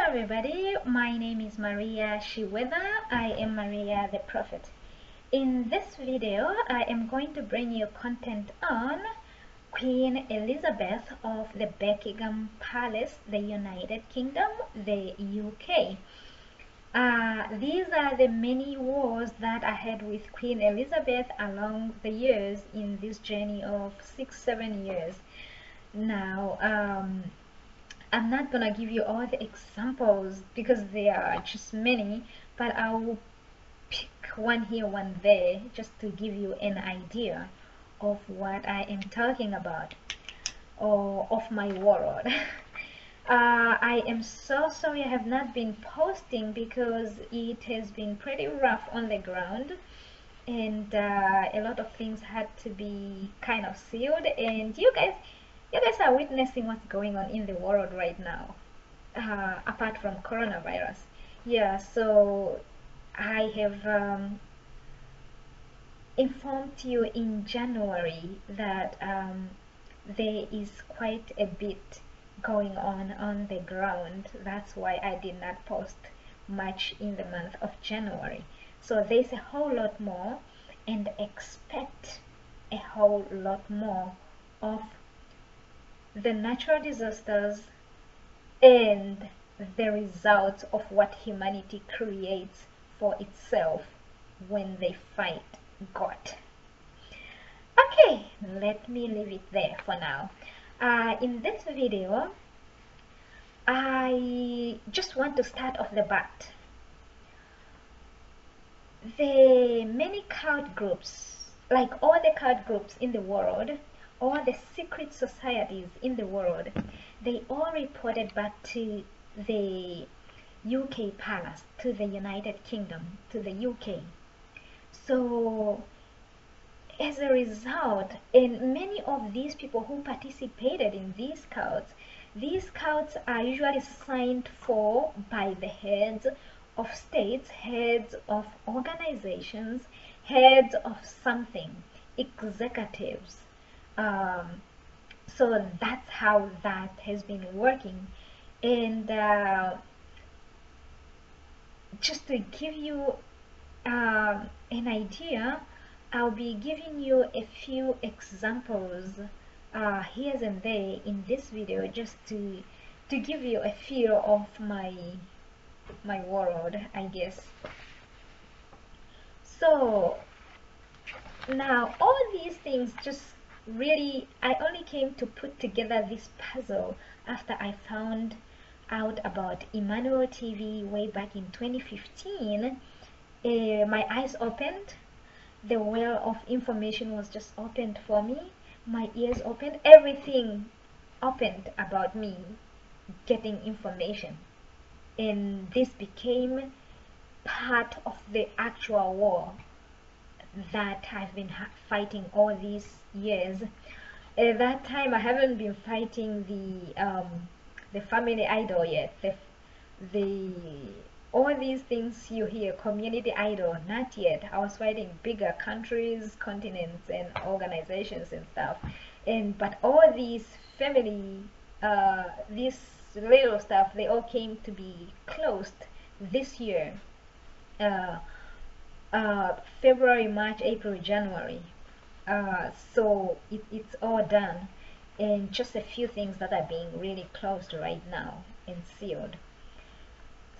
everybody, my name is Maria Shiweda. I am Maria the Prophet. In this video, I am going to bring you content on Queen Elizabeth of the Buckingham Palace, the United Kingdom, the UK. These are the many wars that I had with Queen Elizabeth along the years in this journey of 6-7 years. Now, I'm not gonna give you all the examples because there are just many, but I will pick one here, one there, just to give you an idea of what I am talking about, or of my world. I am so sorry I have not been posting because it has been pretty rough on the ground, and a lot of things had to be kind of sealed, and you guys are witnessing what's going on in the world right now, apart from coronavirus. Yeah, so I have informed you in January that there is quite a bit going on the ground. That's why I did not post much in the month of January. So there's a whole lot more, and expect a whole lot more of the natural disasters and the results of what humanity creates for itself when they fight God. Okay, let me leave it there for now. In this video, I just want to start off the bat. The many cult groups, like all the cult groups in the world, all the secret societies in the world, they all reported back to the UK Palace, to the United Kingdom, to the UK. So as a result, and many of these people who participated in these cults are usually signed for by the heads of states, heads of organizations, heads of something, executives. So that's how that has been working. And just to give you an idea, I'll be giving you a few examples here and there in this video, just to give you a feel of my world, I guess. So now all these things just really, I only came to put together this puzzle after I found out about Emmanuel TV way back in 2015. My eyes opened, the well of information was just opened for me, my ears opened, everything opened about me getting information, and this became part of the actual war that I've been fighting all these years. At that time, I haven't been fighting the family idol yet. The all these things you hear, community idol, not yet. I was fighting bigger countries, continents, and organizations and stuff. But all these family, this little stuff, they all came to be closed this year. February, March, April, January. So it's all done, and just a few things that are being really closed right now and sealed.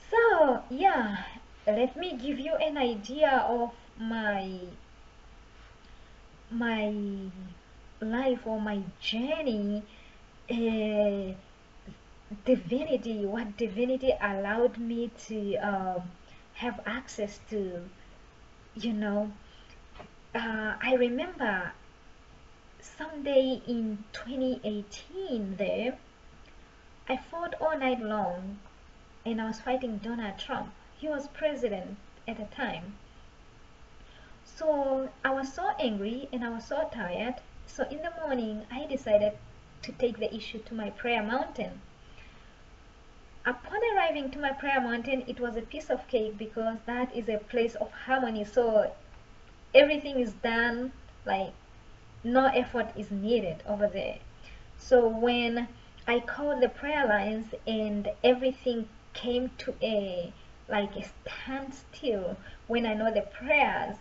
So yeah, let me give you an idea of my life or my journey. Divinity, what divinity allowed me to have access to, you know. I remember someday in 2018 there, I fought all night long, and I was fighting Donald Trump. He was president at the time. So I was so angry and I was so tired. So in the morning, I decided to take the issue to my prayer mountain. Upon arriving to my prayer mountain, it was a piece of cake because that is a place of harmony. So everything is done, like no effort is needed over there. So when I called the prayer lines and everything came to a standstill when I know the prayers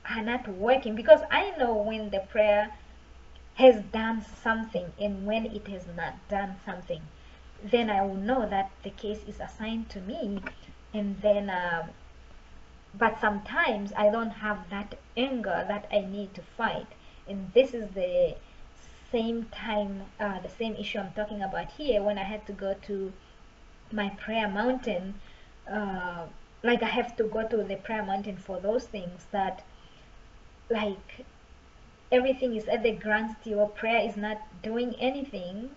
are not working, because I know when the prayer has done something and when it has not done something. Then I will know that the case is assigned to me. And then but sometimes I don't have that anger that I need to fight, and this is the same time, the same issue I'm talking about here. When I had to go to my prayer mountain, like I have to go to the prayer mountain for those things that, like, everything is at the ground still, prayer is not doing anything.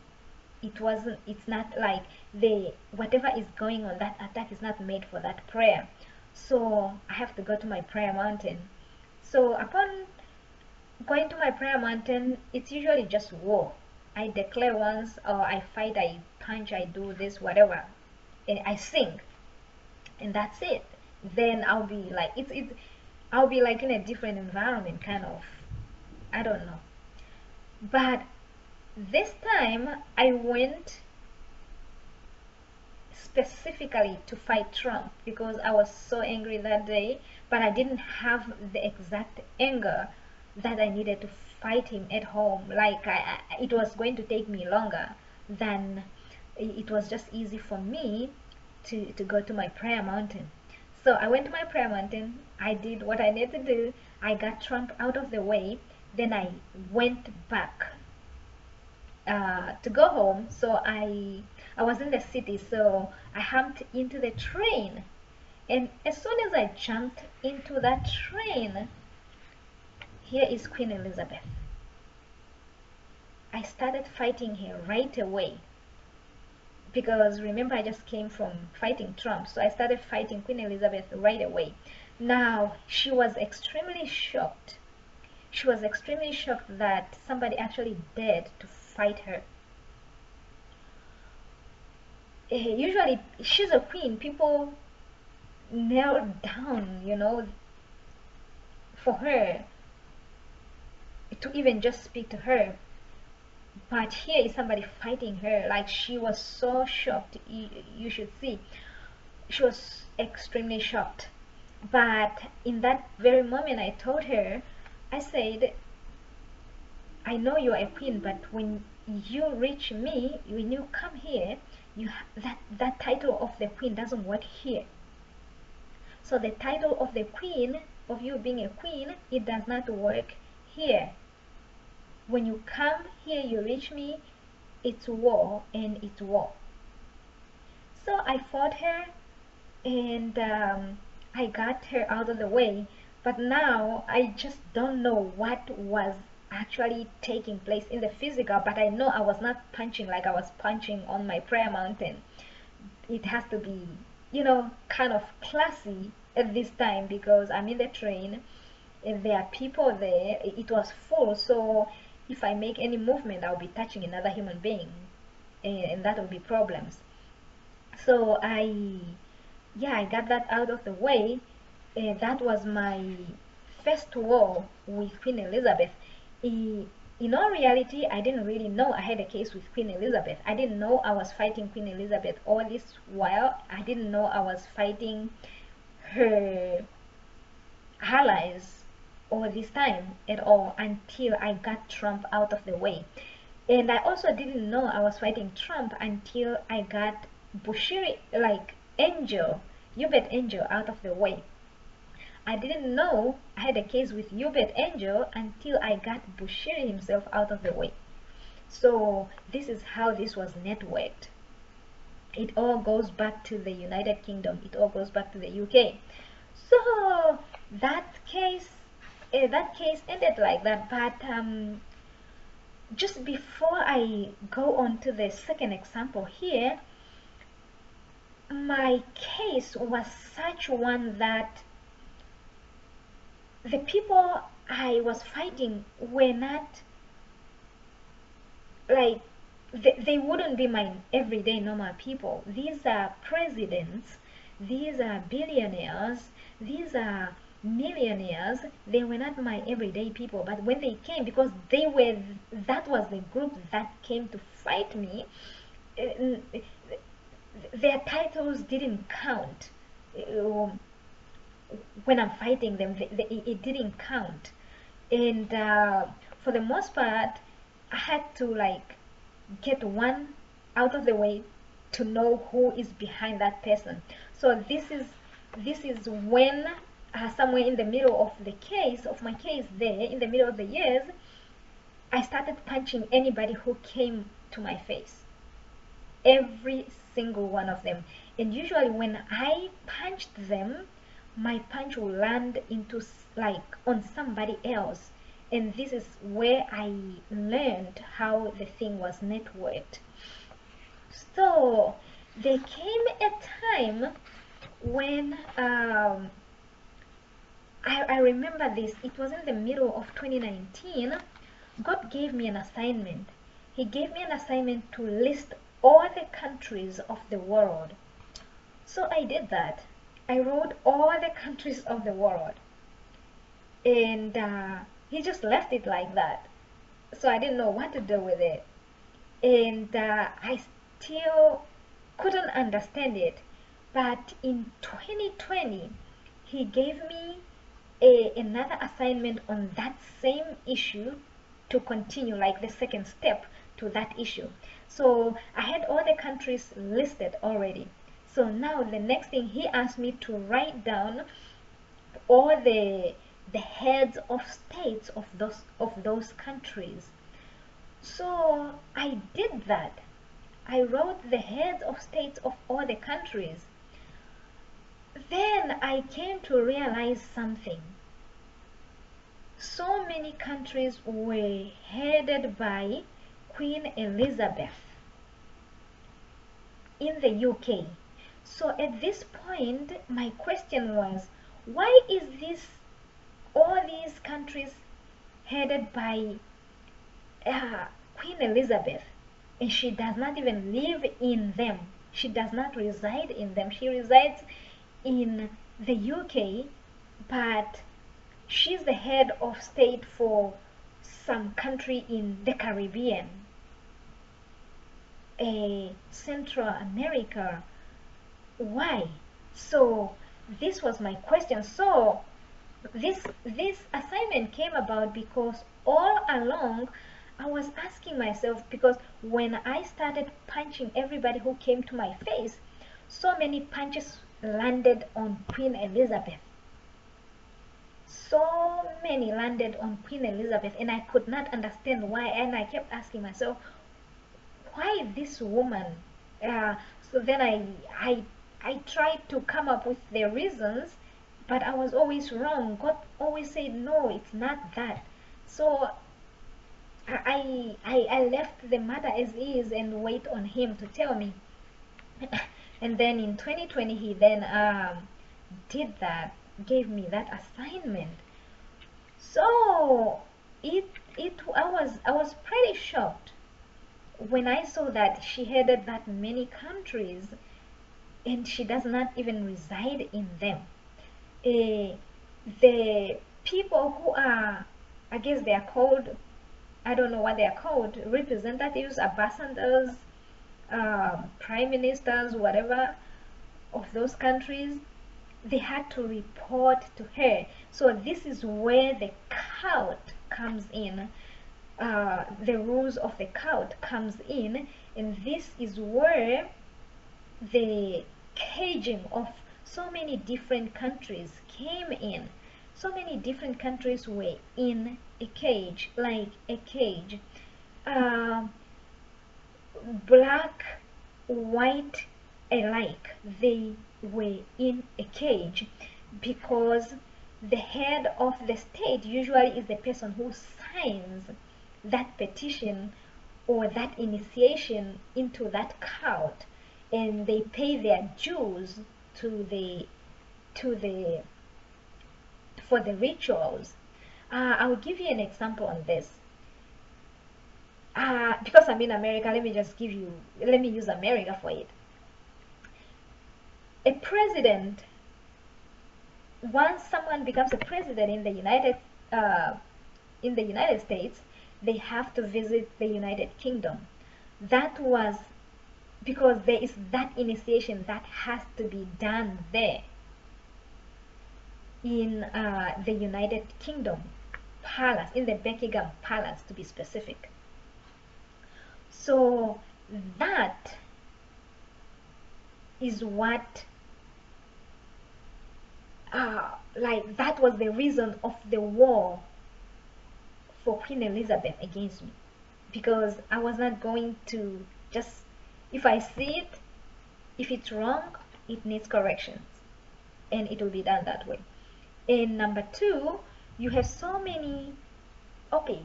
It's not like the whatever is going on, that attack is not made for that prayer. So I have to go to my prayer mountain. So upon going to my prayer mountain, it's usually just war. I declare once, or I fight, I punch, I do this, whatever, and I sing, and that's it. Then I'll be like, I'll be like in a different environment, kind of. I don't know. But this time I went specifically to fight Trump because I was so angry that day, but I didn't have the exact anger that I needed to fight him at home. Like, it was going to take me longer than it was just easy for me to go to my prayer mountain. So I went to my prayer mountain, I did what I needed to do, I got Trump out of the way, then I went back to go home. So I was in the city, so I jumped into the train, and as soon as I jumped into that train, here is Queen Elizabeth. I started fighting her right away, because remember I just came from fighting Trump, so I started fighting Queen Elizabeth right away. Now she was extremely shocked. She was extremely shocked that somebody actually dared to fight her. Usually she's a queen, people kneel down, you know, for her, to even just speak to her. But here is somebody fighting her. Like, she was so shocked. You should see, she was extremely shocked. But in that very moment I told her, I said, I know you're a queen, but when you reach me, when you come here, that title of the queen doesn't work here. So the title of the queen, of you being a queen, it does not work here. When you come here, you reach me, it's war, and it's war. So I fought her, and I got her out of the way. But now I just don't know what was actually taking place in the physical, but I know I was not punching like I was punching on my prayer mountain. It has to be, you know, kind of classy at this time, because I'm in the train and there are people there. It was full, so if I make any movement, I'll be touching another human being, and that will be problems. So I got that out of the way. That was my first war with Queen Elizabeth. In all reality, I didn't really know I had a case with Queen Elizabeth. I didn't know I was fighting Queen Elizabeth all this while. I didn't know I was fighting her allies all this time at all, until I got Trump out of the way. And I also didn't know I was fighting Trump until I got Bushiri, like Hubert Angel, out of the way. I didn't know I had a case with Hubert Angel until I got Bushiri himself out of the way. So this is how this was networked. It all goes back to the United Kingdom. It all goes back to the UK. So that case ended like that. But just before I go on to the second example here, my case was such one that the people I was fighting were not like, they wouldn't be my everyday normal people. These are presidents, these are billionaires, these are millionaires. They were not my everyday people. But when they came, because that was the group that came to fight me, their titles didn't count. Um, when I'm fighting them, it didn't count. And for the most part, I had to like get one out of the way to know who is behind that person. So this is when somewhere in the middle of the case of my case, there in the middle of the years, I started punching anybody who came to my face, every single one of them. And usually when I punched them, my punch will land into like on somebody else. And this is where I learned how the thing was networked. So there came a time when I remember this. It was in the middle of 2019. God gave me an assignment. He gave me an assignment to list all the countries of the world. So I did that. I wrote all the countries of the world. And he just left it like that. So I didn't know what to do with it. And I still couldn't understand it. But in 2020, he gave me another assignment on that same issue to continue, like the second step to that issue. So I had all the countries listed already. So now the next thing, he asked me to write down all the heads of states of those countries. So I did that. I wrote the heads of states of all the countries. Then I came to realize something. So many countries were headed by Queen Elizabeth in the UK. So at this point, my question was, why is this all these countries headed by Queen Elizabeth, and she does not even live in them? She does not reside in them. She resides in the UK, but she's the head of state for some country in the Caribbean, Central America. Why? So this was my question. So this assignment came about because all along I was asking myself, because when I started punching everybody who came to my face, so many punches landed on Queen Elizabeth. So many landed on Queen Elizabeth, and I could not understand why. And I kept asking myself, why this woman? So then I tried to come up with the reasons, but I was always wrong. God always said, no, it's not that. So I left the matter as is and wait on him to tell me. And then in 2020, he then did that, gave me that assignment. So I was pretty shocked when I saw that she headed that many countries and she does not even reside in them. The people who are, I guess they are called, I don't know what they are called, representatives, ambassadors, prime ministers, whatever, of those countries, they had to report to her. So this is where the cult comes in. The rules of the cult comes in, and this is where the caging of so many different countries came in. So many different countries were in a cage, like a cage. Black, white alike, they were in a cage, because the head of the state usually is the person who signs that petition or that initiation into that cult, and they pay their dues to the for the rituals. I will give you an example on this. Because I'm in America, let me use America for it. A president, once someone becomes a president in the United States, they have to visit the United Kingdom. That was because there is that initiation that has to be done there in the United Kingdom Palace, in the Buckingham Palace to be specific. So that is what like that was the reason of the war for Queen Elizabeth against me, because I was not going to just, if I see it, if it's wrong, it needs corrections, and it will be done that way. And number two, you have so many, okay,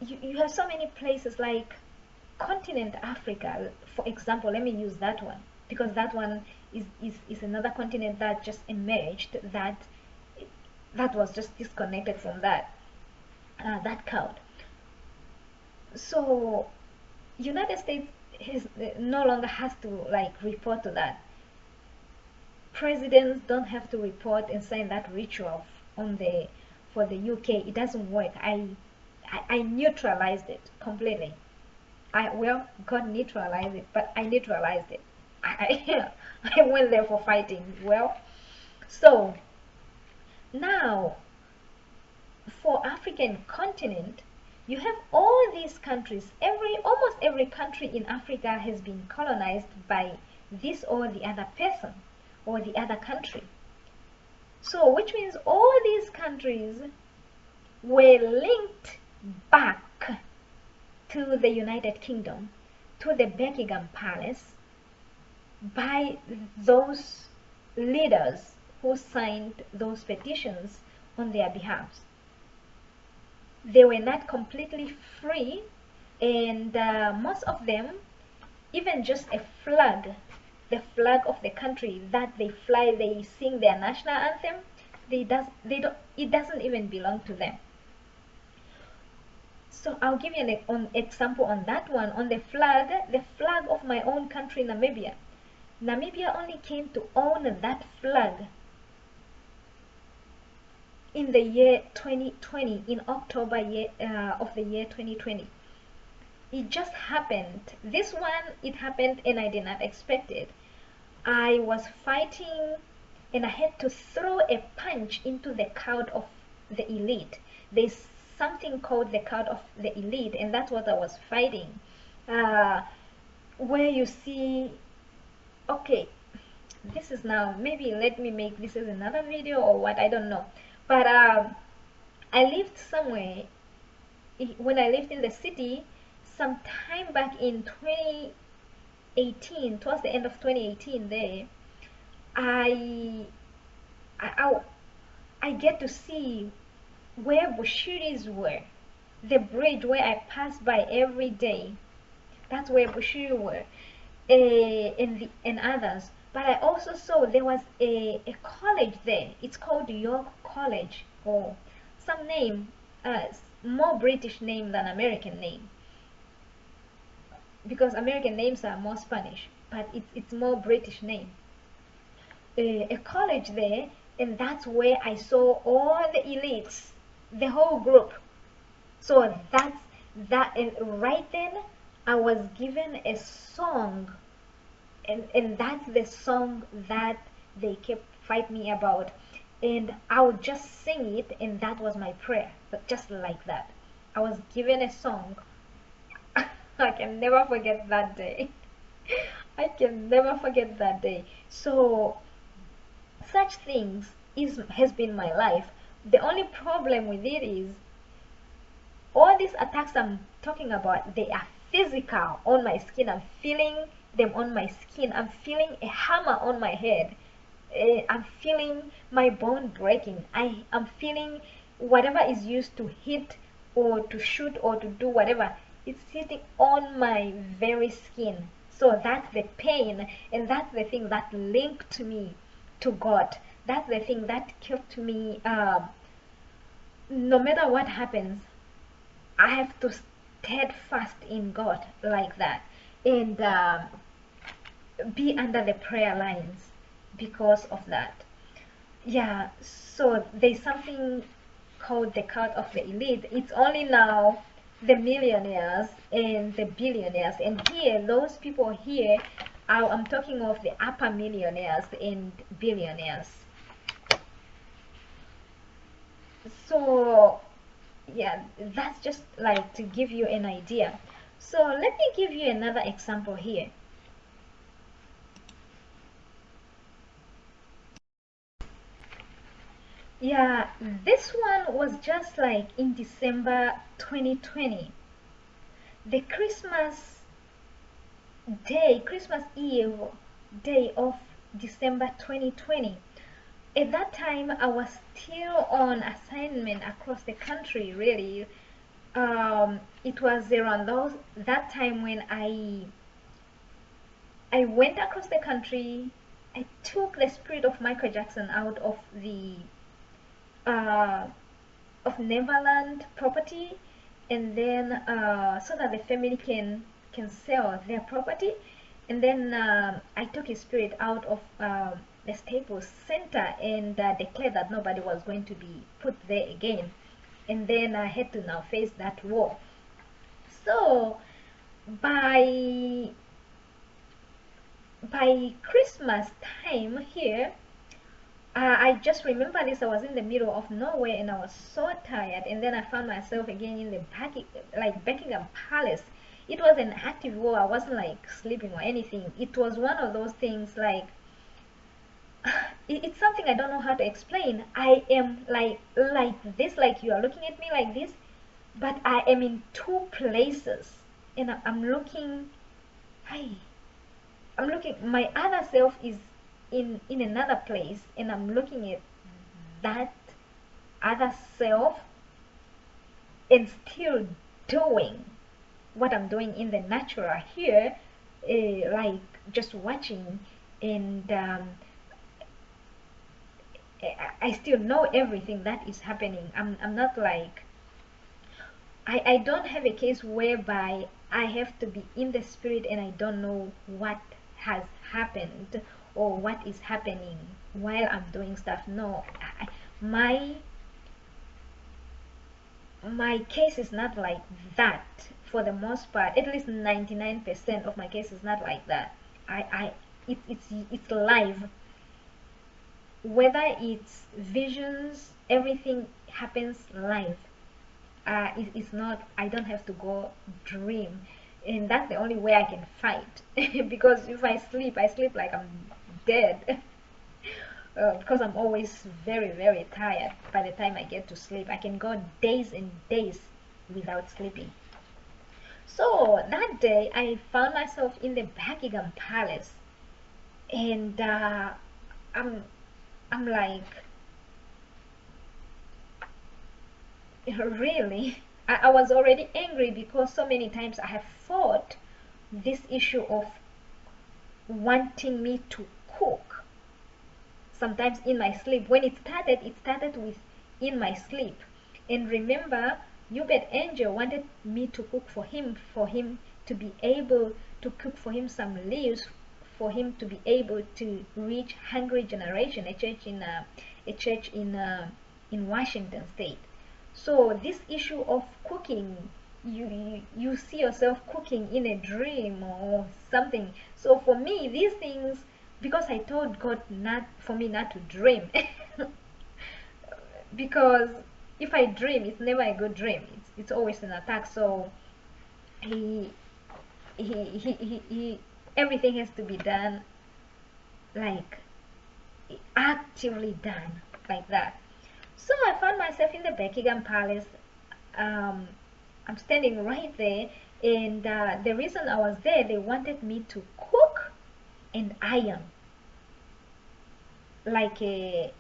you have so many places like continent Africa, for example. Let me use that one, because that one is another continent that just emerged, that was just disconnected from that code. So United States no longer has to like report to that. Presidents don't have to report and sign that ritual on the for the UK. It doesn't work. I neutralized it completely. Well, God neutralized it, but I neutralized it. I went there for fighting. Well, so now for African continent, you have all these countries. Almost every country in Africa has been colonized by this or the other person or the other country. So which means all these countries were linked back to the United Kingdom, to the Buckingham Palace, by those leaders who signed those petitions on their behalf. They were not completely free, and most of them, even just a flag, the flag of the country that they fly, they sing their national anthem, it doesn't even belong to them. So I'll give you an example on that one. On the flag of my own country, Namibia. Namibia only came to own that flag in the year 2020, in October of the year 2020. It just happened. This one, it happened and I did not expect it. I was fighting and I had to throw a punch into the crowd of the elite. There's something called the crowd of the elite, and that's what I was fighting. Where you see, okay, this is now, maybe let me make this as another video or what, I don't know. But I lived somewhere, when I lived in the city, some time back in 2018, towards the end of 2018 there, I get to see where Bushiris were. The bridge where I pass by every day, that's where Bushiri were, and others. But I also saw there was a college there. It's called York College, or some name, more British name than American name, because American names are more Spanish, but it's more British name. A college there, and that's where I saw all the elites, the whole group. So that's that, and right then I was given a song, and that's the song that they kept fighting me about, and I would just sing it, and that was my prayer. But just like that, I was given a song. I can never forget that day. I can never forget that day. So such things has been my life. The only problem with it is all these attacks I'm talking about, they are physical on my skin. I'm feeling them on my skin. I'm feeling a hammer on my head. I'm feeling my bone breaking. I'm feeling whatever is used to hit or to shoot or to do whatever, it's sitting on my very skin. So that's the pain, and that's the thing that linked me to God. That's the thing that kept me, no matter what happens, I have to steadfast in God like that, and be under the prayer lines because of that. Yeah, so there's something called the cult of the elite. It's only now the millionaires and the billionaires. And here, those people here, I'm talking of the upper millionaires and billionaires. So yeah, that's just like to give you an idea. So let me give you another example here. Yeah, this one was just like in December 2020. The Christmas Eve day of December 2020. At that time, I was still on assignment across the country, really. It was around that time when I went across the country. I took the spirit of Michael Jackson out of the uh, of Neverland property, and then so that the family can sell their property, and then I took his spirit out of the Staples Center and declared that nobody was going to be put there again, and then I had to now face that war. So by Christmas time here, I just remember this. I was in the middle of nowhere and I was so tired. And then I found myself again in the Buckingham Palace. It was an active war. I wasn't like sleeping or anything. It was one of those things like it's something I don't know how to explain. I am like this, like you are looking at me like this, but I am in two places, and I'm looking. Hi. I'm looking, my other self is in another place, and I'm looking at that other self and still doing what I'm doing in the natural here, like just watching, and I still know everything that is happening. I'm not like, I don't have a case whereby I have to be in the spirit and I don't know what has happened or what is happening while I'm doing stuff. No, my case is not like that for the most part. At least 99% of my case is not like that. It's live. Whether it's visions, everything happens live. It's not, I don't have to go dream, and that's the only way I can fight. Because if I sleep like I'm dead. Because I'm always very, very tired by the time I get to sleep. I can go days and days without sleeping. So that day I found myself in the Buckingham Palace, and I'm like, really, I was already angry because so many times I have fought this issue of wanting me to cook, sometimes in my sleep. When it started with in my sleep. And remember, Hubert Angel wanted me to cook for him to be able to cook for him some leaves, for him to be able to reach Hungry Generation, a church in Washington State. So this issue of cooking, you see yourself cooking in a dream or something. So for me, these things, because I told God not for me not to dream, because if I dream, it's never a good dream. It's always an attack. So he everything has to be done like actively done like that. So I found myself in the Buckingham Palace. Um, I'm standing right there, and the reason I was there, they wanted me to cook and iron like a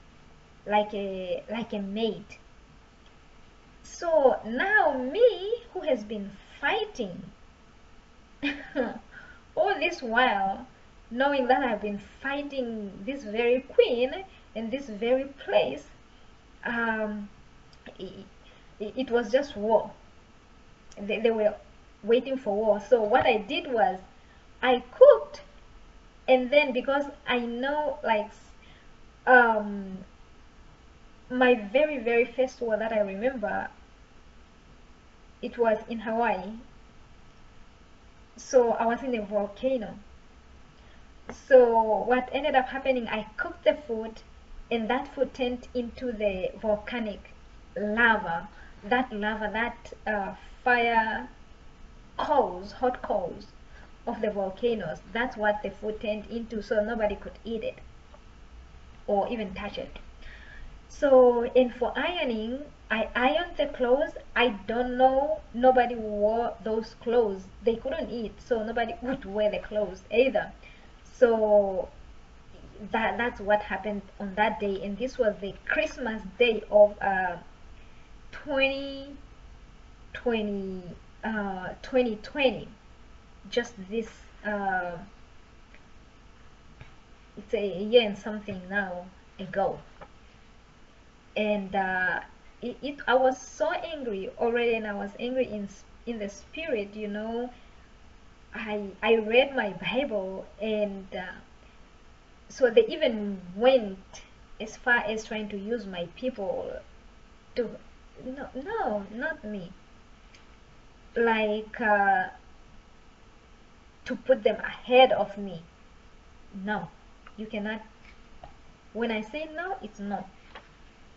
maid. So now me, who has been fighting all this while, knowing that I've been fighting this very queen in this very place, um, it was just war. They were waiting for war. So what I did was I cooked, and then because I know like my very first war that I remember, it was in Hawaii. So I was in a volcano. So what ended up happening, I cooked the food, and that food turned into the volcanic lava. That lava, that fire coals, hot coals of the volcanoes, that's what the food turned into, so nobody could eat it or even touch it. So, and for ironing, I ironed the clothes. I don't know, nobody wore those clothes. They couldn't eat, so nobody would wear the clothes either. So that's what happened on that day, and this was the Christmas day of 2020, 2020. Just this, it's a year and something now ago. And I was so angry already, and I was angry in the spirit, you know. I read my Bible, and so they even went as far as trying to use my people to, no, no, not me, like to put them ahead of me. No, you cannot. When I say no, it's no.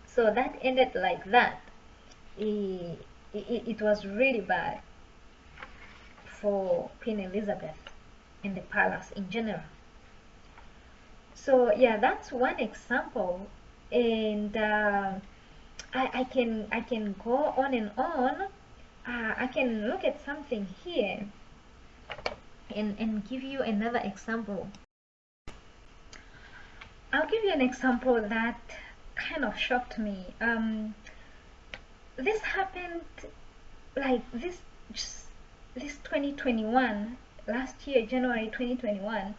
So that ended like that. It was really bad for Queen Elizabeth and the palace in general. So yeah, that's one example, and I can go on and on. I can look at something here and give you another example. I'll give you an example that kind of shocked me. This happened like this 2021, last year, January 2021.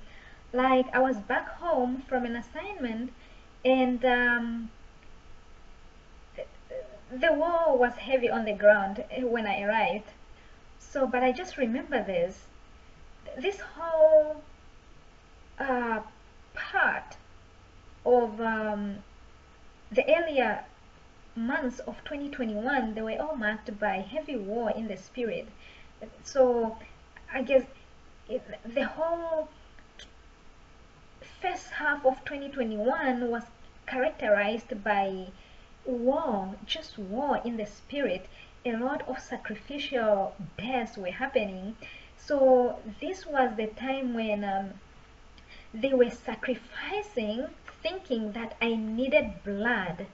Like, I was back home from an assignment, and the war was heavy on the ground when I arrived. So, but I just remember this whole part of the earlier months of 2021, they were all marked by heavy war in the spirit. So I guess the whole first half of 2021 was characterized by war, just war in the spirit. A lot of sacrificial deaths were happening. So this was the time when they were sacrificing, thinking that I needed blood.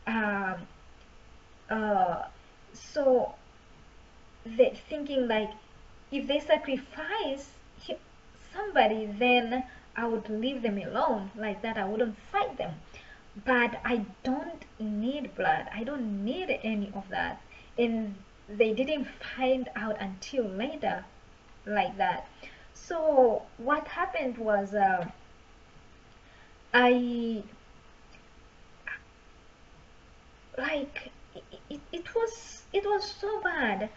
Um, so they thinking like, if they sacrifice somebody, then I would leave them alone like that. I wouldn't fight them. But I don't need blood. I don't need any of that. And they didn't find out until later like that. So what happened was I like it was so bad.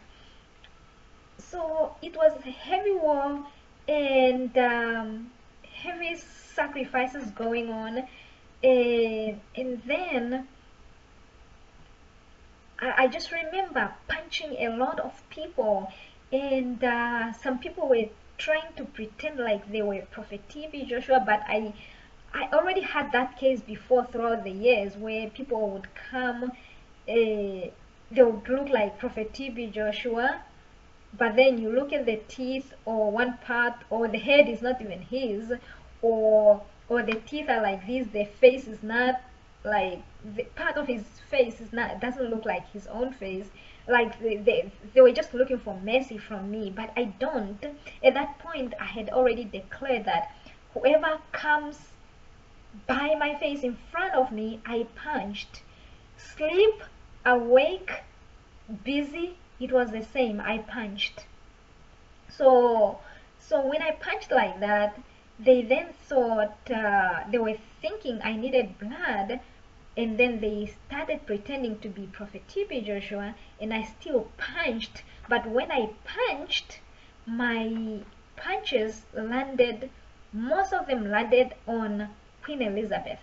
So it was a heavy war, and heavy sacrifices going on, and then I just remember punching a lot of people, and some people were trying to pretend like they were Prophet TB Joshua, but I already had that case before throughout the years where people would come, they would look like Prophet TB Joshua, but then you look at the teeth or one part, or the head is not even his, or the teeth are like this, the face is not, like the part of his face is not, doesn't look like his own face. Like they were just looking for mercy from me, but I don't. At that point I had already declared that whoever comes by my face in front of me, I punched. Sleep, awake, busy, it was the same. I punched. So when I punched like that, they then thought, they were thinking I needed blood, and then they started pretending to be Prophet TB Joshua, and I still punched. But when I punched, my punches landed, most of them landed on Queen Elizabeth.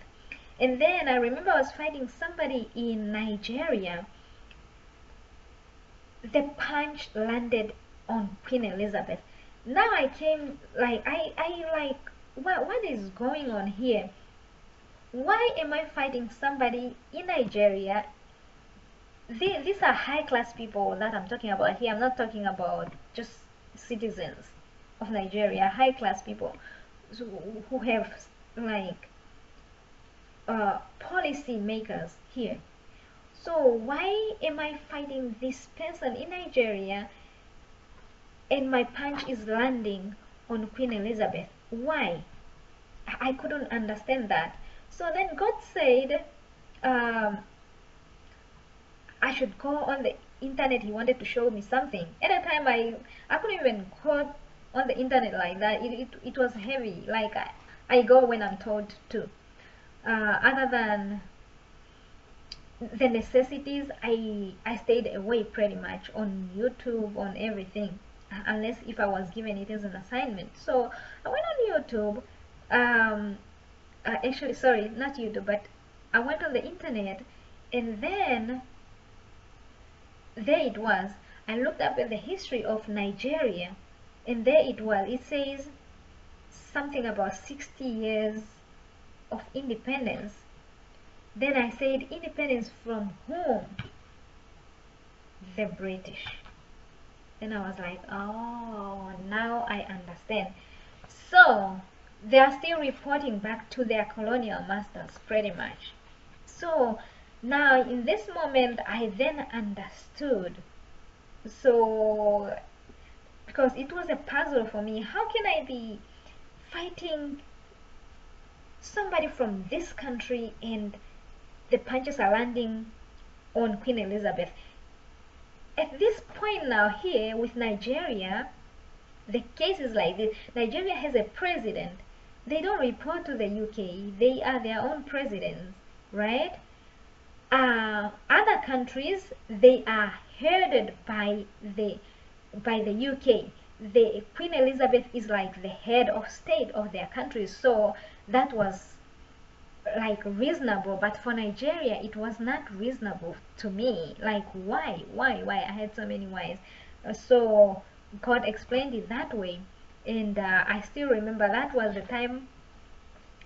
And then I remember I was fighting somebody in Nigeria. the punch landed on Queen Elizabeth. Now I came like I like what is going on here? Why am I fighting somebody in Nigeria? These are high class people that I'm talking about here. I'm not talking about just citizens of Nigeria, high class people who have like policy makers here. So why am I fighting this person in Nigeria and my punch is landing on Queen Elizabeth? Why? I couldn't understand that. So then God said um, I should go on the internet. He wanted to show me something. At the time I couldn't even go on the internet like that. It was heavy. Like I go when I'm told to. Other than the necessities, I stayed away pretty much on YouTube, on everything, unless if I was given it as an assignment. So I went on YouTube. Actually, sorry, not YouTube, but I went on the internet, and then there it was. I looked up at the history of Nigeria, and there it was. It says something about 60 years of independence. Then I said, independence from whom? The British. Then I was like, oh, now I understand. So they are still reporting back to their colonial masters pretty much. So now in this moment I then understood. So because it was a puzzle for me, how can I be fighting somebody from this country and the punches are landing on Queen Elizabeth? At this point now here with Nigeria, the case is like this. Nigeria has a president. They don't report to the UK. They are their own presidents, right? Other countries, they are headed by the UK. The Queen Elizabeth is like the head of state of their countries. So that was like reasonable, but for Nigeria it was not reasonable to me. Like why I had so many whys. So God explained it that way, and I still remember that was the time.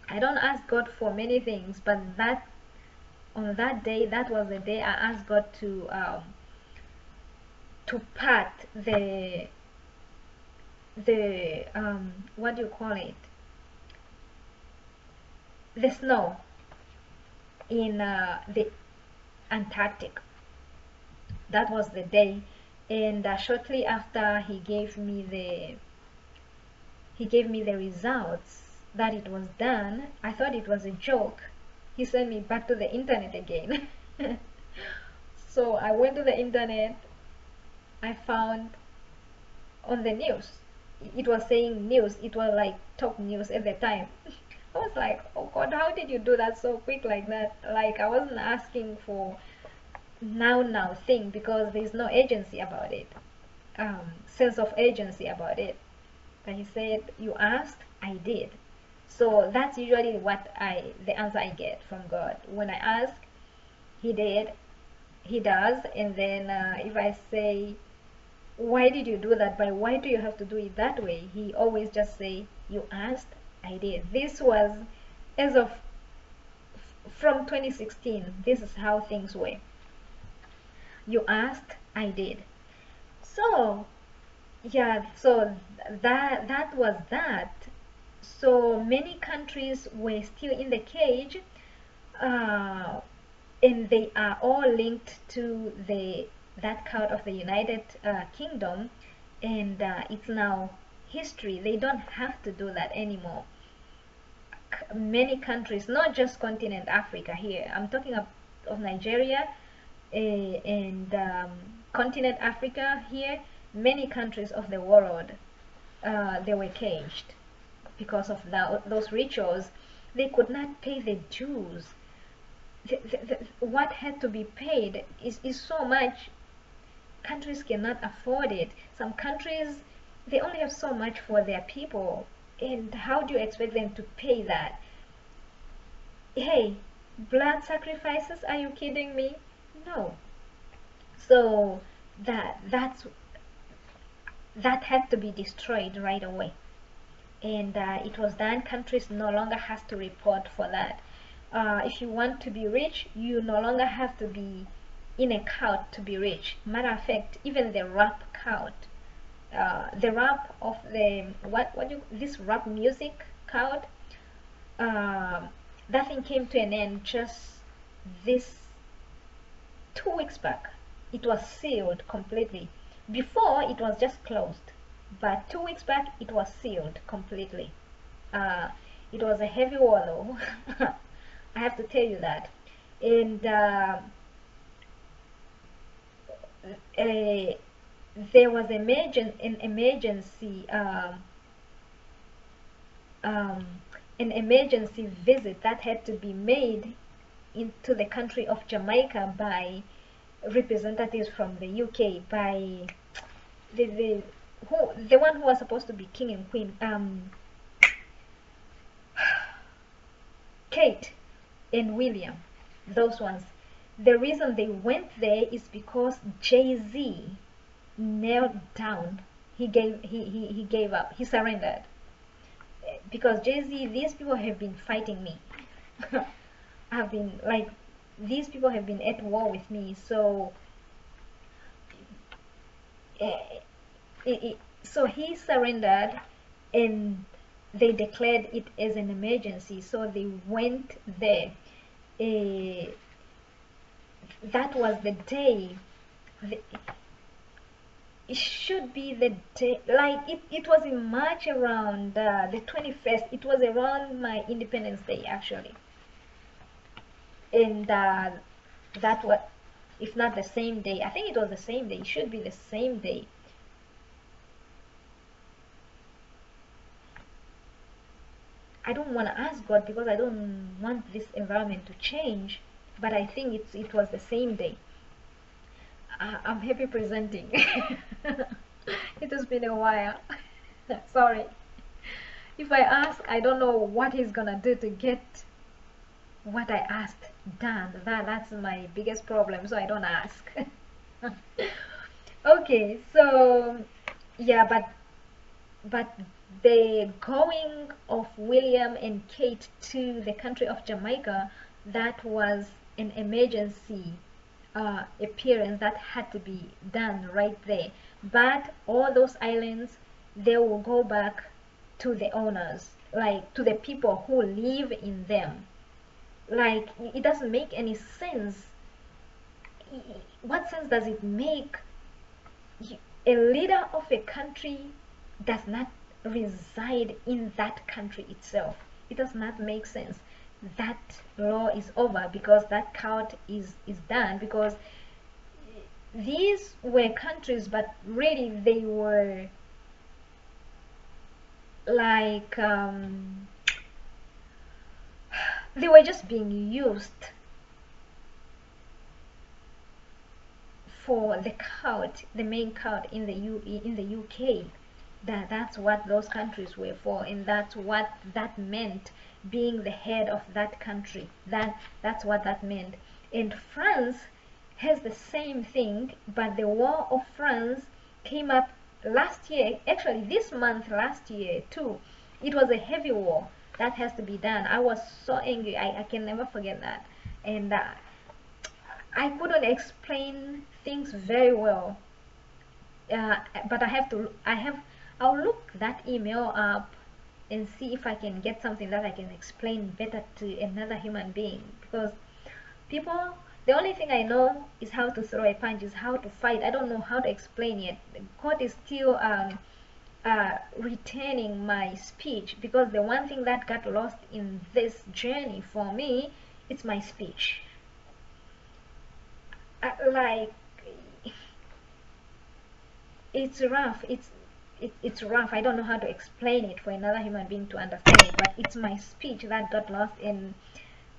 I don't ask God for many things, but that on that day, that was the day I asked God to part the what do you call it, the snow in the Antarctic. That was the day, and shortly after he gave me the results that it was done. I thought it was a joke. He sent me back to the internet again. So I went to the internet. I found on the news, it was saying news. It was like top news at the time. I was like, oh God, how did you do that so quick like that? Like I wasn't asking for now thing, because there's no agency about it, sense of agency about it. But he said, you asked, I did. So that's usually the answer I get from God. When I ask, he did, he does. And then if I say, why did you do that? But why do you have to do it that way? He always just say, you asked, I did. This was as of from 2016. This is how things were. You asked, I did. So yeah, so that was that. So many countries were still in the cage, and they are all linked to that cult of the United Kingdom, and it's now history. They don't have to do that anymore. Many countries, not just continent Africa here, I'm talking of Nigeria, and continent Africa here, many countries of the world, they were caged because of those rituals. They could not pay the dues. What had to be paid is so much. Countries cannot afford it. Some countries, they only have so much for their people, and how do you expect them to pay that? Hey, blood sacrifices, are you kidding me? No. So that had to be destroyed right away. And it was done. Countries no longer has to report for that. If you want to be rich, you no longer have to be in a cult to be rich. Matter of fact, even the rap cult, the rap of the this rap music cult, that thing came to an end just this 2 weeks back. It was sealed completely. Before it was just closed, but 2 weeks back it was sealed completely. It was a heavy war though. I have to tell you that. And there was an emergency visit that had to be made into the country of Jamaica by representatives from the UK, by the one who was supposed to be king and queen, Kate and William, those ones. The reason they went there is because Jay-Z knelt down. He gave up. He surrendered. Because Jay-Z, these people have been fighting me. I've been like, these people have been at war with me. So so he surrendered, and they declared it as an emergency. So they went there. That was the day. It should be the day, like it was in March, around the 21st. It was around my Independence Day actually. And that was, if not the same day, I think it was the same day. It should be the same day. I don't want to ask God because I don't want this environment to change, but I think it was the same day. I'm happy presenting. It has been a while. Sorry. If I ask, I don't know what he's gonna do to get what I asked done. That's my biggest problem, so I don't ask. Okay, so yeah, but the going of William and Kate to the country of Jamaica, that was an emergency appearance that had to be done right there. But all those islands, they will go back to the owners, like to the people who live in them. Like, it doesn't make any sense. What sense does it make? A leader of a country does not reside in that country itself. It does not make sense. That law is over because that cult is done, because these were countries, but really they were like they were just being used for the cult, the main cult in the UK. That's what those countries were for, and that's what that meant, being the head of that country. That's what that meant. And France has the same thing, but the war of France came up last year, actually this month, last year too. It was a heavy war that has to be done. I was so angry. I can never forget that. And I couldn't explain things very well, but I'll look that email up and see if I can get something that I can explain better to another human being, because people, the only thing I know is how to throw a punch, is how to fight. I don't know how to explain it. God is still retaining my speech, because the one thing that got lost in this journey for me, it's my speech. Like, it's rough. It's rough. I don't know how to explain it for another human being to understand it, but it's my speech that got lost, and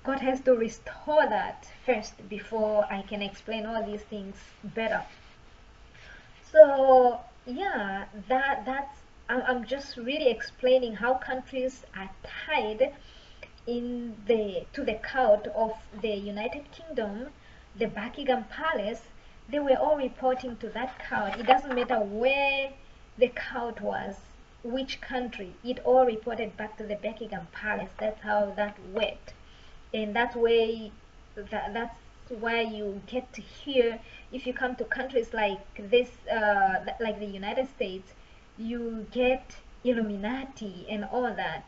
God has to restore that first before I can explain all these things better. So yeah, that's I'm just really explaining how countries are tied to the cult of the United Kingdom, the Buckingham Palace, They were all reporting to that court. It doesn't matter where the court was, which country, it all reported back to the Buckingham Palace. That's how that worked. And that's where that's why you get to hear, if you come to countries like this, like the United States, you get Illuminati and all that,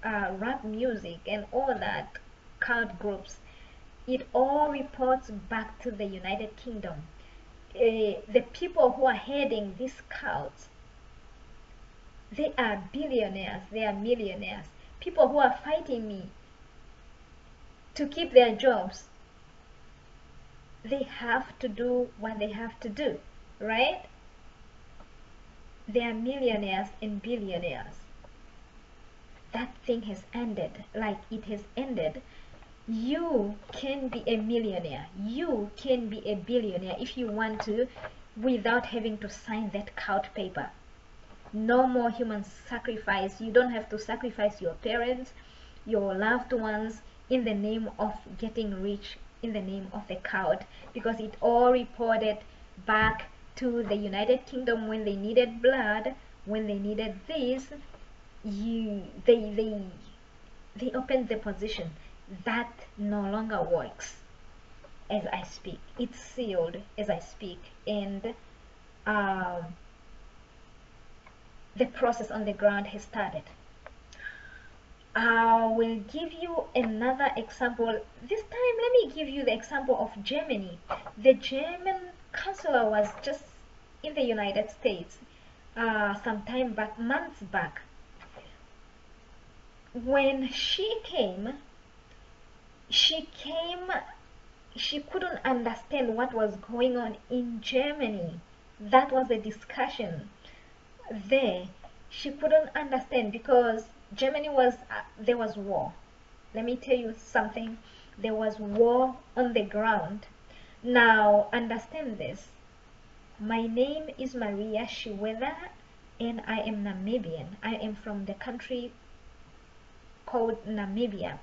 rap music and all that, cult groups. It all reports back to the United Kingdom. The people who are heading these cults, they are billionaires, they are millionaires. People who are fighting me to keep their jobs, they have to do what they have to do, right? They are millionaires and billionaires. That thing has ended. Like it has ended. You can be a millionaire. You can be a billionaire if you want to, without having to sign that cult paper. No more human sacrifice. You don't have to sacrifice your parents, your loved ones, in the name of getting rich, in the name of the cult, because it all reported back to the United Kingdom. When they needed blood, when they needed this, they opened the position. That no longer works as I speak. It's sealed as I speak, and the process on the ground has started. I will give you another example. This time, let me give you the example of Germany. The German chancellor was just in the United States some time back, months back. When she came, she couldn't understand what was going on in Germany. That was the discussion there. She couldn't understand because Germany was, there was war. Let me tell you something. There was war on the ground. Now, understand this. My name is Maria Shiweda, and I am Namibian. I am from the country called Namibia.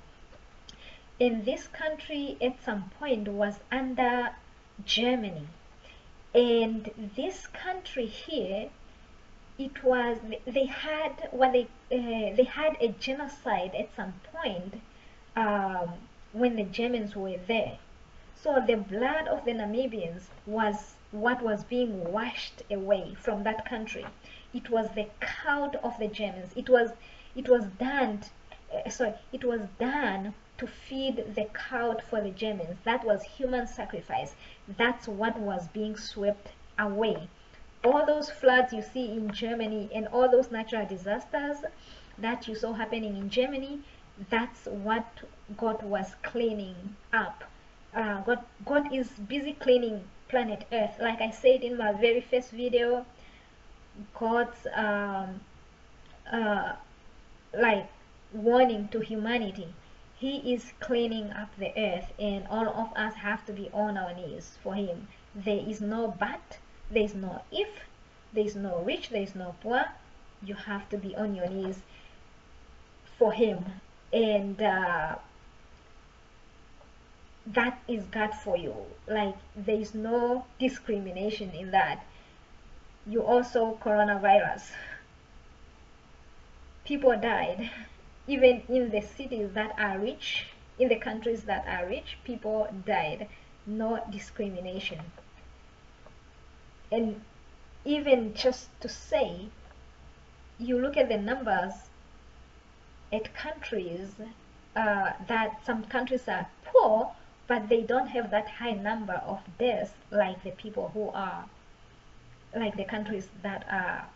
And this country at some point was under Germany. And this country here, it was, they had what they had a genocide at some point when the Germans were there. So the blood of the Namibians was what was being washed away from that country. It was the cult of the Germans. It was done. It was done to feed the cult for the Germans. That was human sacrifice. That's what was being swept away. All those floods you see in Germany and all those natural disasters that you saw happening in Germany, that's what God was cleaning up. God is busy cleaning planet Earth. Like I said in my very first video, God's like warning to humanity. He is cleaning up the earth, and all of us have to be on our knees for him. There is no but, there is no if, there is no rich, there is no poor. You have to be on your knees for him, and that is God for you. Like, there is no discrimination in that. You also coronavirus, people died. Even in the cities that are rich, in the countries that are rich, people died. No discrimination. And even just to say, you look at the numbers at countries that some countries are poor, but they don't have that high number of deaths like the people who are, like the countries that are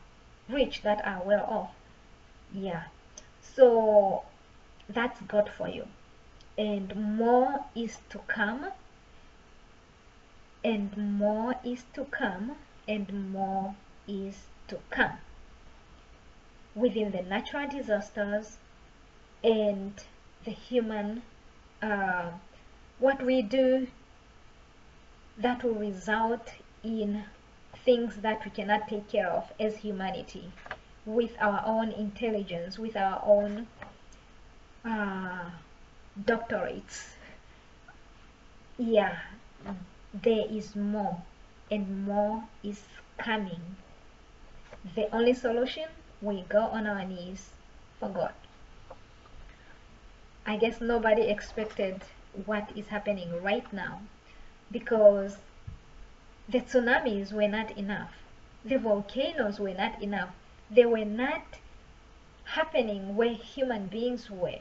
rich, that are well off. Yeah. So that's God for you, and more is to come, and more is to come, and more is to come within the natural disasters and the human what we do that will result in things that we cannot take care of as humanity, with our own intelligence, with our own doctorates. Yeah, there is more, and more is coming. The only solution, we go on our knees for God. I guess nobody expected what is happening right now, because the tsunamis were not enough. The volcanoes were not enough. They were not happening where human beings were.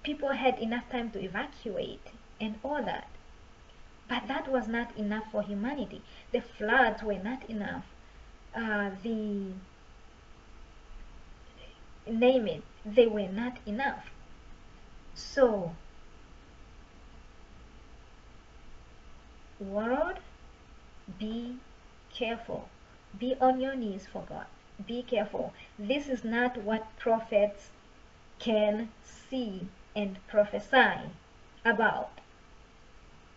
People had enough time to evacuate and all that. But that was not enough for humanity. The floods were not enough. Name it, they were not enough. So, world, be careful. Be on your knees for God. Be careful. This is not what prophets can see and prophesy about.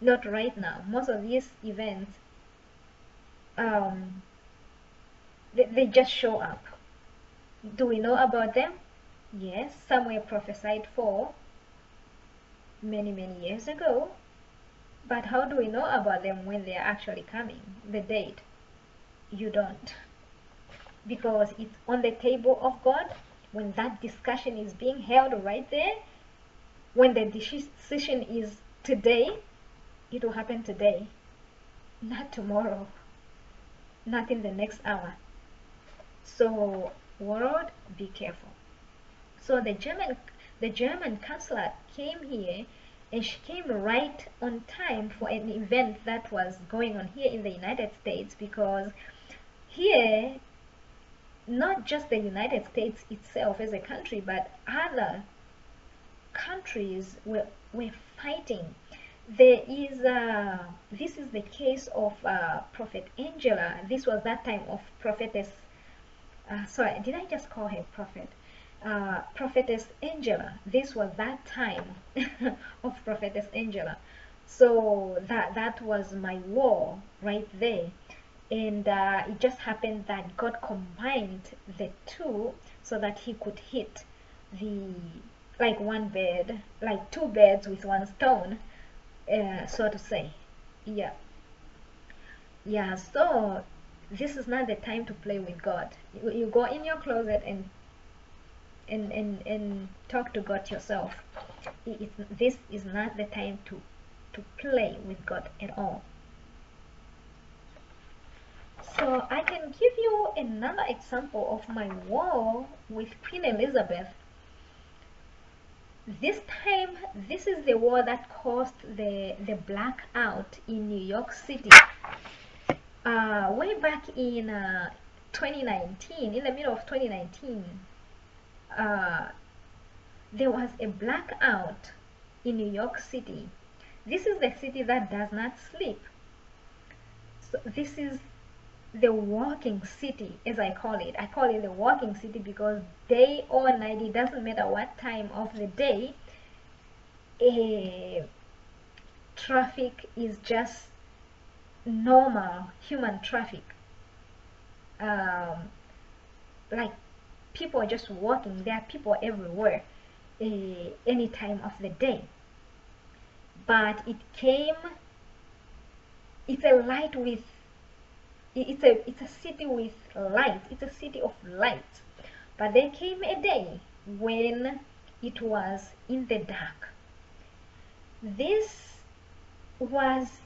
Not right now. Most of these events, they just show up. Do we know about them? Yes, some were prophesied for many years ago. But how do we know about them when they are actually coming? The date? You don't. Because it's on the table of God. When that discussion is being held right there, when the decision is today, it will happen today, not tomorrow, not in the next hour. So, world, be careful. So the German chancellor came here, and she came right on time for an event that was going on here in the United States, because here, not just the United States itself as a country, but other countries were fighting. There is this is the case of Prophet Angela. This was that time of prophetess. Sorry, did I just call her prophet? Prophetess Angela. This was that time of Prophetess Angela. So that was my war right there. And it just happened that God combined the two so that he could hit like two birds with one stone, so to say. Yeah. So this is not the time to play with God. You go in your closet and talk to God yourself. This is not the time to play with God at all. So I can give you another example of my war with Queen Elizabeth. This time, this is the war that caused the blackout in New York City. Way back in 2019, in the middle of 2019, there was a blackout in New York City. This is the city that does not sleep. So this is the walking city, as I call it. I call it the walking city because day or night, it doesn't matter what time of the day, traffic is just normal human traffic. Like people are just walking. There are people everywhere, any time of the day. But it's a light with it's a city with light. It's a city of light. But there came a day when it was in the dark. This was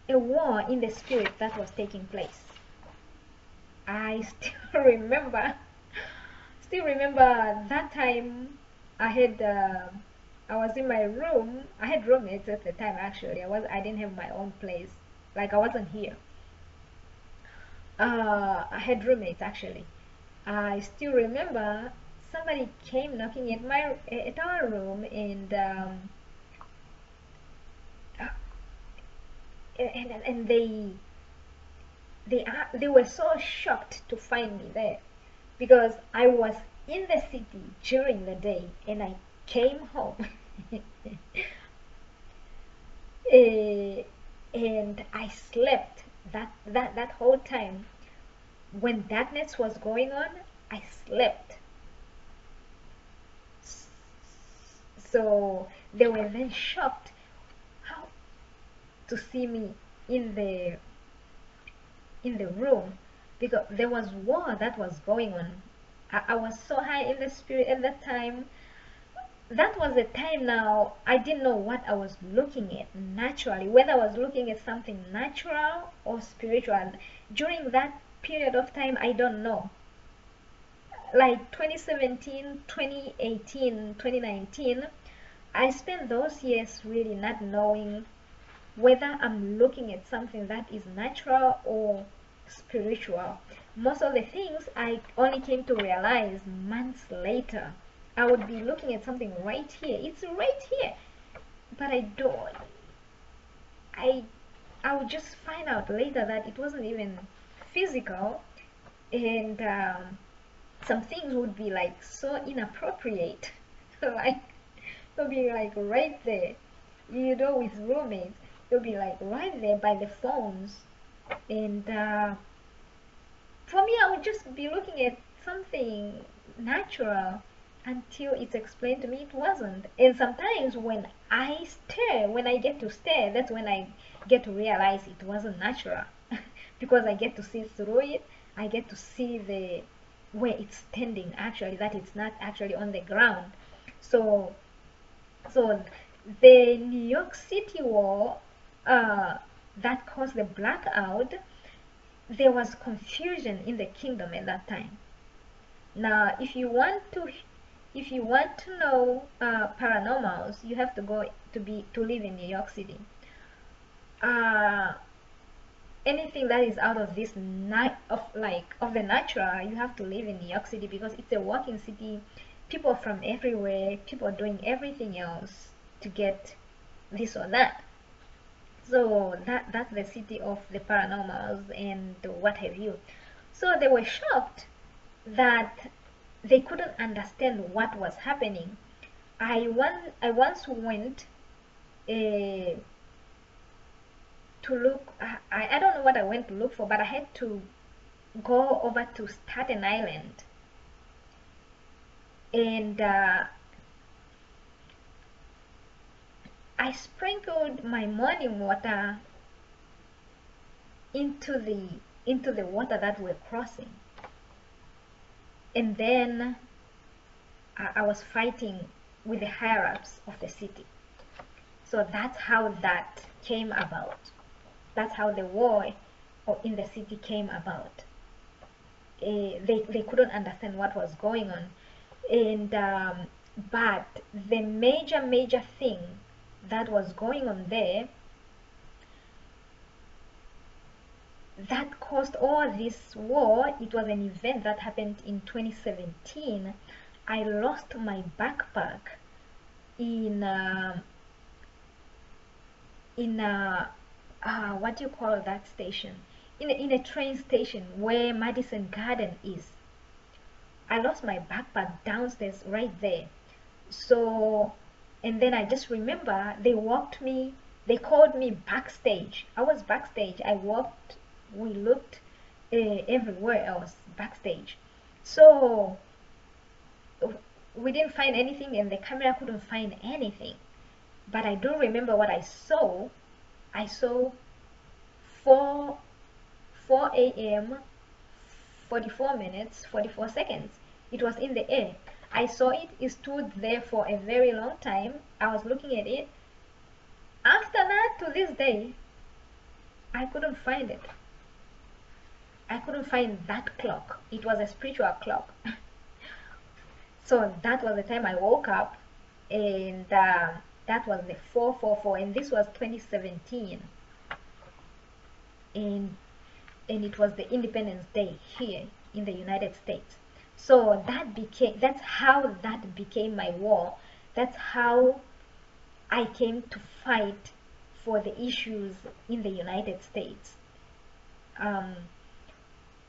a war in the spirit that was taking place. I still remember that time. I was in my room. I had roommates at the time. Actually, I didn't have my own place. Like, I wasn't here. I had roommates actually. I still remember somebody came knocking at our room, and they were so shocked to find me there, because I was in the city during the day and I came home. And I slept that whole time. When darkness was going on, I slept. So they were then shocked. to see me in the room, because there was war that was going on. I was so high in the spirit at that time. That was the time now I didn't know what I was looking at naturally, whether I was looking at something natural or spiritual. During that period of time, I don't know. Like 2017, 2018, 2019, I spent those years really not knowing whether I'm looking at something that is natural or spiritual. Most of the things I only came to realize months later. I would be looking at something right here. It's right here. But I I would just find out later that it wasn't even physical, and some things would be like so inappropriate. Like they'll be like right there, with roommates. They'll be like right there by the phones, and for me, I would just be looking at something natural until it's explained to me it wasn't. And sometimes when I get to stare, that's when I get to realize it wasn't natural. Because I get to see through it. I get to see the where it's standing actually, that it's not actually on the ground. So the New York City war that caused the blackout, there was confusion in the kingdom at that time. Now, if you want to know paranormals, you have to go to live in New York City. Anything that is out of this of the natural, you have to live in New York City, because it's a walking city. People from everywhere, people doing everything else to get this or that. So that's the city of the paranormals and what have you. So they were shocked that they couldn't understand what was happening. I once went to look. I don't know what I went to look for, but I had to go over to Staten Island, and I sprinkled my morning water into the water that we're crossing, and then I was fighting with the higher ups of the city. So that's how that came about. That's how the war in the city came about. They couldn't understand what was going on, and but the major thing that was going on there that caused all this war, it was an event that happened in 2017. I lost my backpack in what do you call that station, in a train station where Madison Garden is. I lost my backpack downstairs right there. So, and then I just remember they called me backstage. I was backstage. We looked everywhere else backstage. So we didn't find anything, and the camera couldn't find anything. But I do remember what I saw. I saw 4 a.m. 44 minutes 44 seconds. It was in the air. I saw it. It stood there for a very long time. I was looking at it. After that, to this day, I couldn't find it. I couldn't find that clock. It was a spiritual clock. So that was the time I woke up, and that was the 444, and this was 2017, and it was the Independence Day here in the United States. So that's how that became my war. That's how I came to fight for the issues in the United States.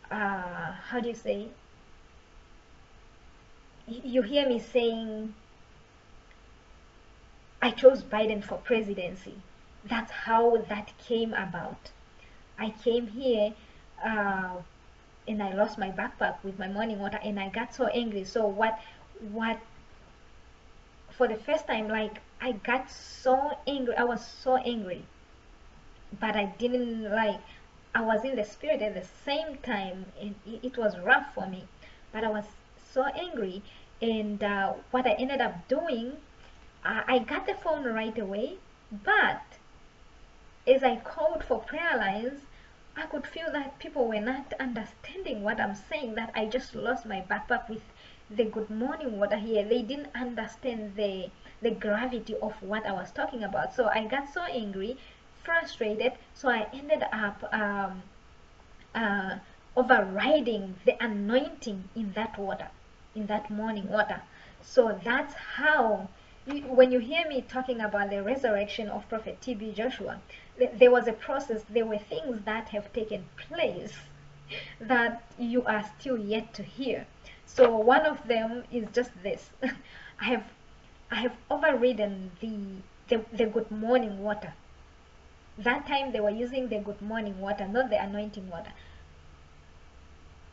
How do you say? You hear me saying I chose Biden for presidency. That's how that came about. I came here and I lost my backpack with my morning water, and I got so angry. So what for the first time, like, I got so angry. I was so angry. but I didn't like, I was in the spirit at the same time, and it was rough for me. But I was so angry, and what I ended up doing, I got the phone right away, but as I called for prayer lines, I could feel that people were not understanding what I'm saying, that I just lost my backpack with the good morning water here. They didn't understand the gravity of what I was talking about. So I got so angry, frustrated, so I ended up uh, overriding the anointing in that water, in that morning water. So that's how, when you hear me talking about the resurrection of Prophet TB Joshua, there was a process, there were things that have taken place that you are still yet to hear. So one of them is just this. I have I have overridden the good morning water. That time they were using the good morning water, not the anointing water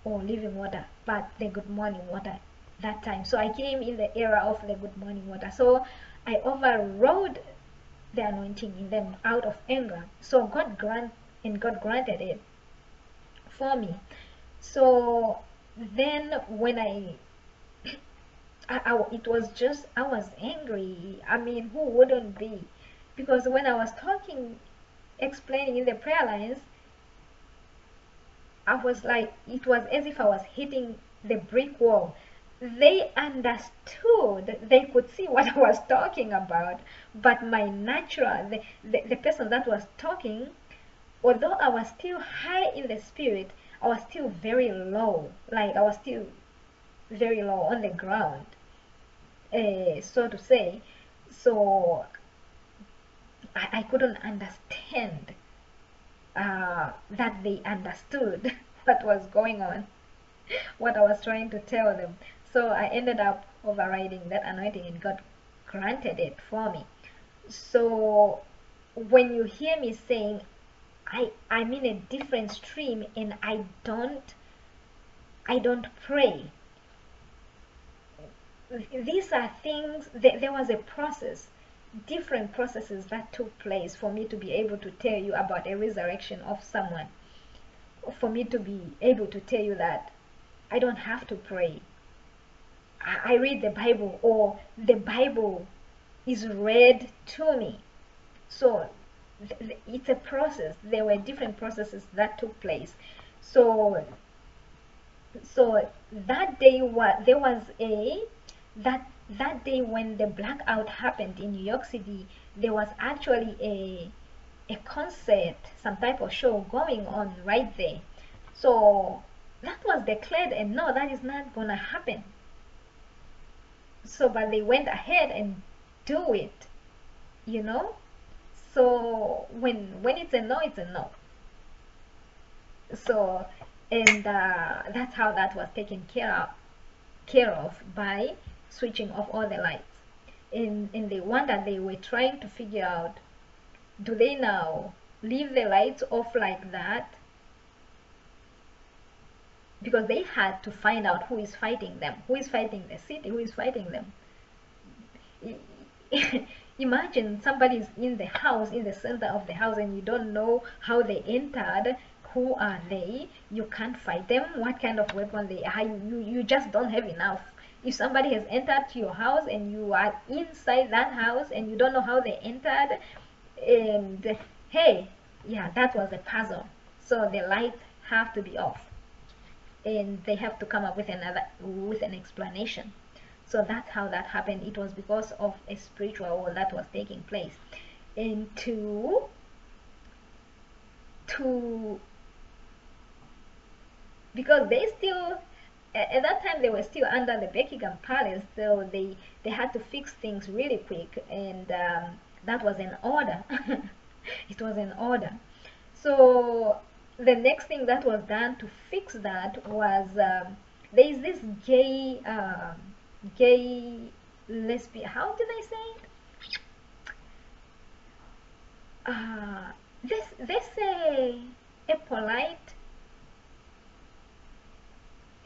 or living water, but the good morning water that time. So I came in the era of the good morning water. So I overrode the anointing in them out of anger. So God granted it for me. So then when it was just, I was angry. I mean, who wouldn't be? Because when I was talking, explaining in the prayer lines, I was like, it was as if I was hitting the brick wall. They understood, they could see what I was talking about, but my natural, the person that was talking, although I was still high in the spirit, I was still very low, like I was still very low on the ground, so to say. So I couldn't understand that they understood what was going on, what I was trying to tell them. So I ended up overriding that anointing, and God granted it for me. So when you hear me saying I'm in a different stream and I don't pray, these are things, there was a process, different processes that took place for me to be able to tell you about a resurrection of someone, for me to be able to tell you that I don't have to pray. I read the Bible, or the Bible is read to me. So it's a process. There were different processes that took place. So that day, there was that day when the blackout happened in New York City, there was actually a concert, some type of show going on right there. So that was declared, and no, that is not gonna happen. So but they went ahead and do it, you know. So when it's a no, it's a no. So, and that's how that was taken care of by switching off all the lights. And the one that they were trying to figure out, do they now leave the lights off like that? Because they had to find out who is fighting them, who is fighting the city, who is fighting them. Imagine somebody's in the house, in the center of the house, and you don't know how they entered. Who are they? You can't fight them. What kind of weapon they are? You just don't have enough. If somebody has entered your house and you are inside that house and you don't know how they entered, and hey, yeah, that was a puzzle. So the lights have to be off, and they have to come up with an explanation. So that's how that happened. It was because of a spiritual war that was taking place. And to because they still, at that time they were still under the Buckingham Palace, so they had to fix things really quick, and that was an order. It was an order. So the next thing that was done to fix that was, there is this gay lesbian, how did I say it? This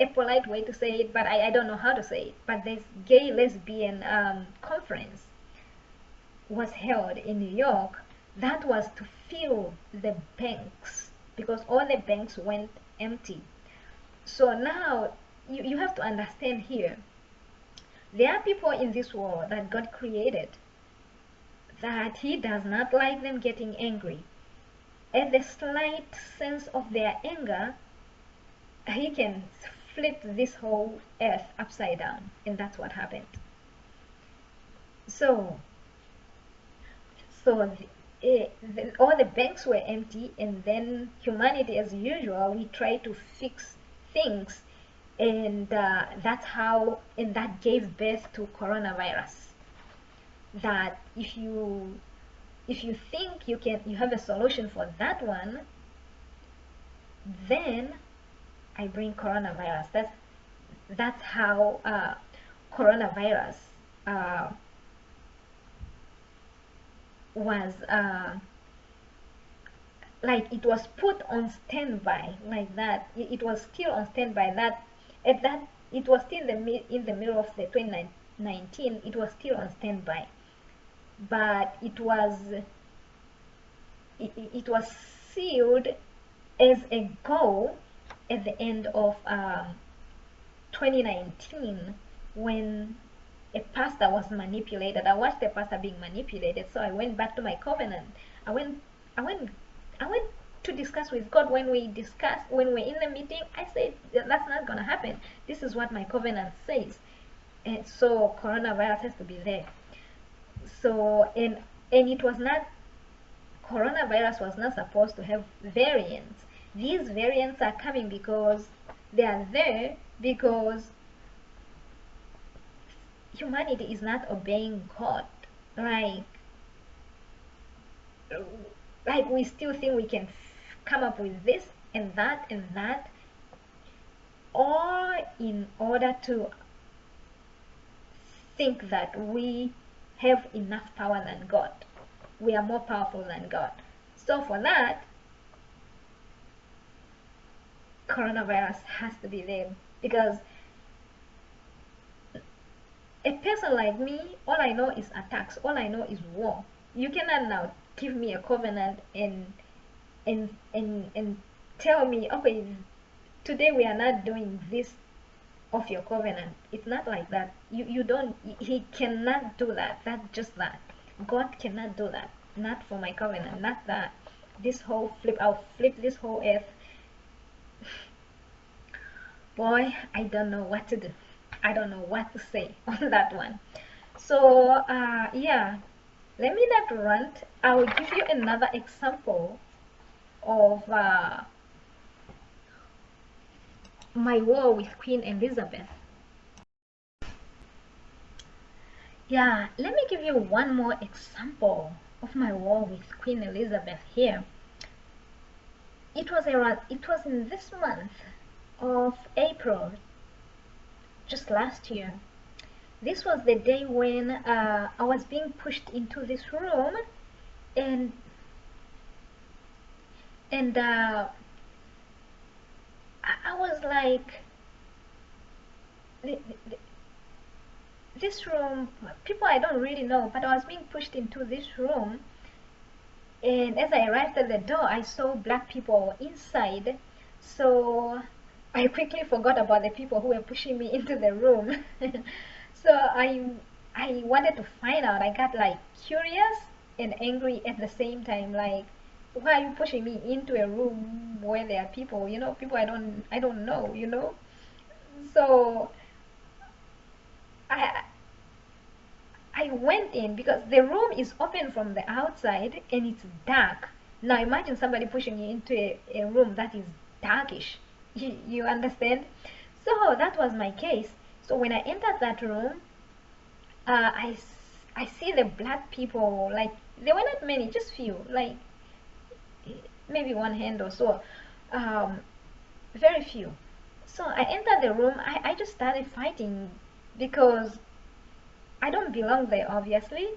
a polite way to say it, but I don't know how to say it. But this gay lesbian conference was held in New York. That was to fill the banks, because all the banks went empty. So now you have to understand here, there are people in this world that God created that He does not like them getting angry. At the slight sense of their anger, He can flip this whole earth upside down, and that's what happened. So all the banks were empty, and then humanity, as usual, we try to fix things, and that gave birth to coronavirus. That if you think you have a solution for that one, then I bring coronavirus. That's how coronavirus was like, it was put on standby like that. It was still on standby. It was still in the middle of the 2019. It was still on standby, but it was sealed as a goal at the end of 2019, when a pastor was manipulated. I watched the pastor being manipulated, so I went back to my covenant. I went to discuss with God. When we were in the meeting, I said, that's not gonna happen. This is what my covenant says. And so coronavirus has to be there. So and it was not, coronavirus was not supposed to have variants. These variants are coming because they are there, because humanity is not obeying God. Like we still think we can come up with this and that, all in order to think that we have enough power than God. We are more powerful than God. So for that, coronavirus has to be there, because a person like me, all I know is attacks. All I know is war. You cannot now give me a covenant and tell me, okay, today we are not doing this of your covenant. It's not like that. You don't. He cannot do that. That's just that. God cannot do that. Not for my covenant. Not that. This whole I'll flip this whole earth. Boy, I don't know what to do. I don't know what to say on that one. So yeah, let me not rant. I will give you another example of my war with Queen Elizabeth. Yeah, let me give you one more example of my war with Queen Elizabeth here. It was in this month of April, just last year. This was the day when I was being pushed into this room, and I was like, this room, people I don't really know, but I was being pushed into this room, and as I arrived at the door, I saw black people inside. So I quickly forgot about the people who were pushing me into the room. So I wanted to find out. I got like curious and angry at the same time. Like, why are you pushing me into a room where there are people? People I don't know. So I went in, because the room is open from the outside and it's dark. Now imagine somebody pushing you into a room that is darkish. You understand? So that was my case. So when I entered that room, I see the black people. Like, there were not many, just few, like maybe one hand or so, very few. So I entered the room. I just started fighting, because I don't belong there, obviously,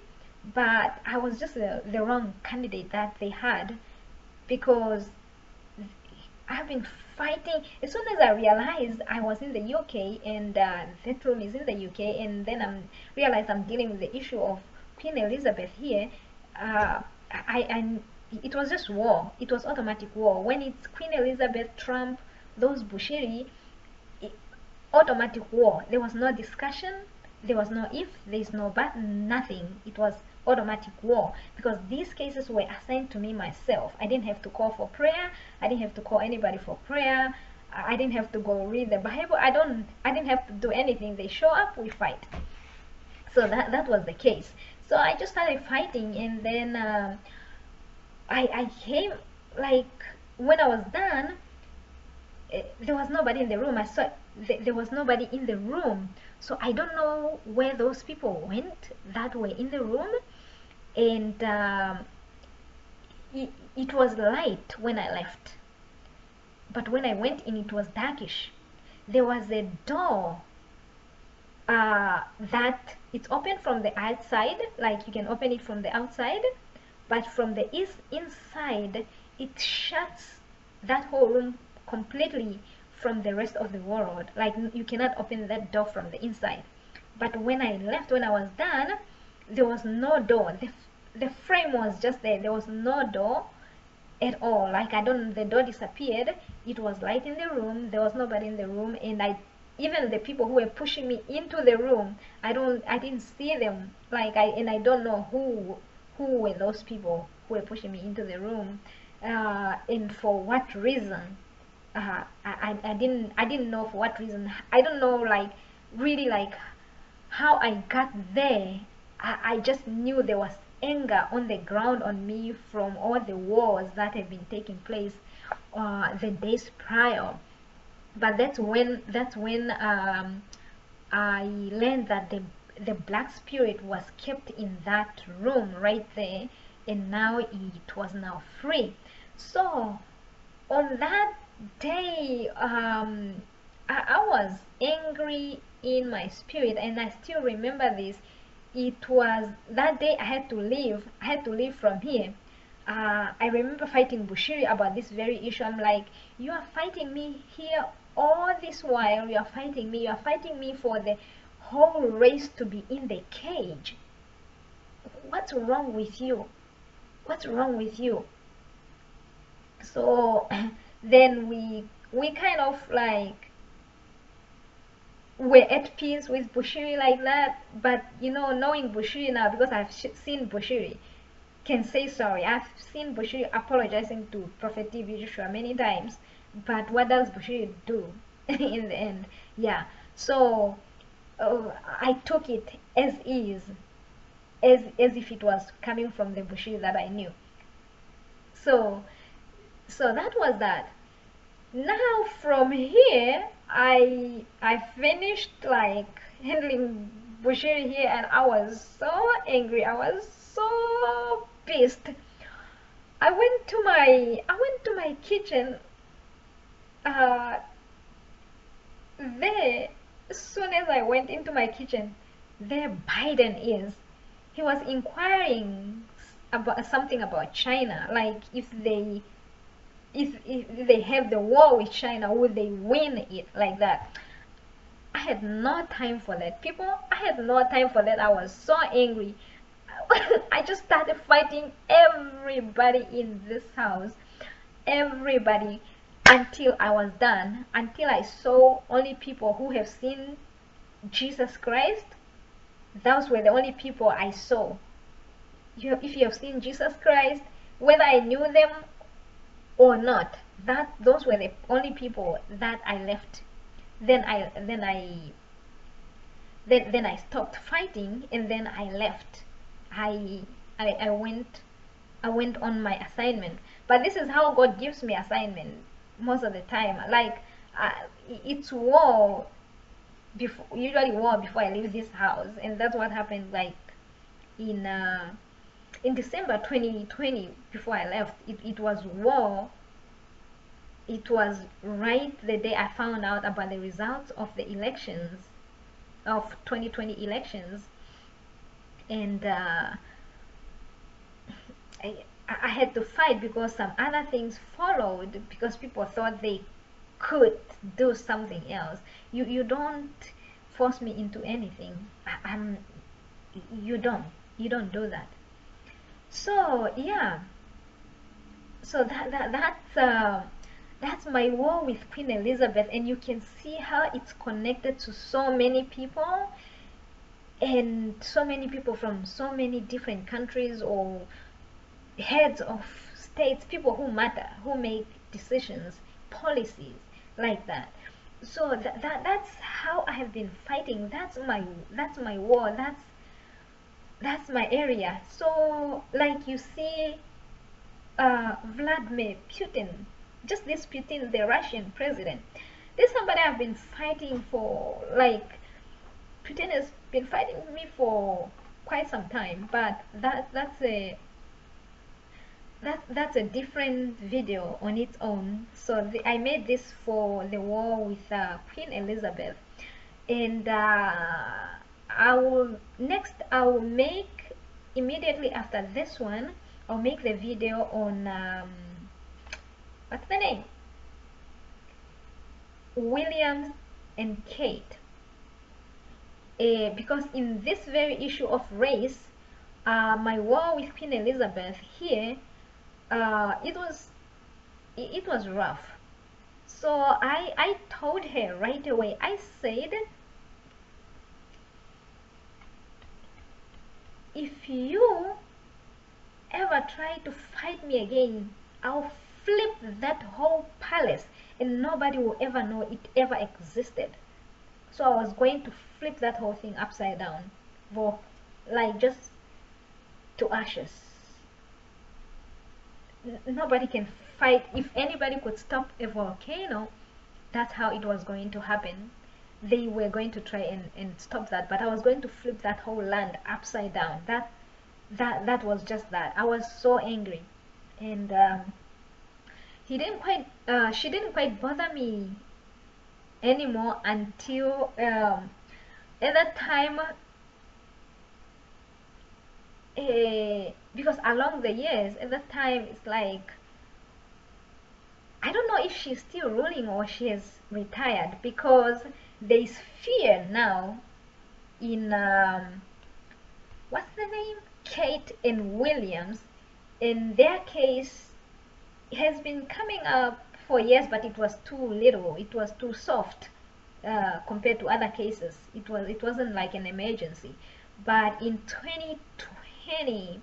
but I was just the wrong candidate that they had, because I've been fighting. As soon as I realized I was in the UK, and that room is in the UK, and then I realized I'm dealing with the issue of Queen Elizabeth here, I it was just war. It was automatic war. When it's Queen Elizabeth, Trump, those Bushiri, automatic war. There was no discussion, there was no if, there's no but, nothing. It was automatic war, because these cases were assigned to me myself. I didn't have to call for prayer, I didn't have to call anybody for prayer, I didn't have to go read the Bible, I didn't have to do anything. They show up, we fight. So that was the case. So I just started fighting, and then I came, like, when I was done, there was nobody in the room. I saw there was nobody in the room, so I don't know where those people went that were in the room. And it was light when I left, but when I went in, it was darkish. There was a door that it's open from the outside, like you can open it from the outside, but from the inside it shuts that whole room completely from the rest of the world. Like, you cannot open that door from the inside. But when I left, when I was done, there was no door. The frame was just there. There was no door at all. Like, the door disappeared. It was light in the room. There was nobody in the room, and even the people who were pushing me into the room, I didn't see them. Like, I don't know who were those people who were pushing me into the room, and for what reason. I didn't know for what reason. I don't know, like, really, like, how I got there. I just knew there was anger on the ground on me from all the wars that had been taking place the days prior. But that's when I learned that the black spirit was kept in that room right there, and now it was now free. So on that day, I was angry in my spirit, and I still remember this. It was that day I had to leave from here. I remember fighting Bushiri about this very issue. I'm like, you are fighting me here all this while. You are fighting me for the whole race to be in the cage. What's wrong with you? What's wrong with you? So then we kind of, like, were at peace with Bushiri like that. But knowing Bushiri now, because I've seen Bushiri, can say sorry. I've seen Bushiri apologizing to Prophet TV Joshua many times, but what does Bushiri do in the end? Yeah. So I took it as is, as if it was coming from the Bushiri that I knew. So that was that. Now from here, I finished, like, handling Bushiri here, and I was so angry. I was so pissed. I went to my kitchen. There, as soon as I went into my kitchen, there Biden is. He was inquiring about something about China, like if they have the war with China, would they win it, like that. I had no time for that, people. I had no time for that. I was so angry. I just started fighting everybody in this house, everybody, until I was done, until I saw only people who have seen Jesus Christ. Those were the only people I saw. If you have seen Jesus Christ, whether I knew them or not, those were the only people that I left. Then I stopped fighting, and then I left. I went on my assignment. But this is how God gives me assignment most of the time. Like, it's war usually war before I leave this house, and that's what happened. Like, in December 2020, before I left, it was war. It was right the day I found out about the results of the elections, of 2020 elections, and I had to fight because some other things followed, because people thought they could do something else. You don't force me into anything. You don't do that. So yeah, so that's my war with Queen Elizabeth, and you can see how it's connected to so many people, and so many people from so many different countries, or heads of states, people who matter, who make decisions, policies, like that. So that's how I have been fighting. That's my war. That's my area. So like you see, Vladimir Putin, just this Putin, the Russian president, this is somebody I've been fighting for. Like, Putin has been fighting with me for quite some time, but that's a different video on its own. So I made this for the war with Queen Elizabeth, and I will make, immediately after this one, I'll make the video on what's the name, William and Kate, because in this very issue of race, my war with Queen Elizabeth here, it was rough. So I told her right away. I said, if you ever try to fight me again, I'll flip that whole palace and nobody will ever know it ever existed. So I was going to flip that whole thing upside down, for, like, just to ashes. Nobody can fight. If anybody could stop a volcano, that's how it was going to happen. They were going to try and stop that, but I was going to flip that whole land upside down. That was just that. I was so angry, and she didn't quite bother me anymore until at that time, because along the years, at that time, it's like, I don't know if she's still ruling or she has retired, because there is fear now in what's the name, Kate and Williams. In their case, has been coming up for years, but it was too little, it was too soft compared to other cases. It wasn't like an emergency. But in 2020,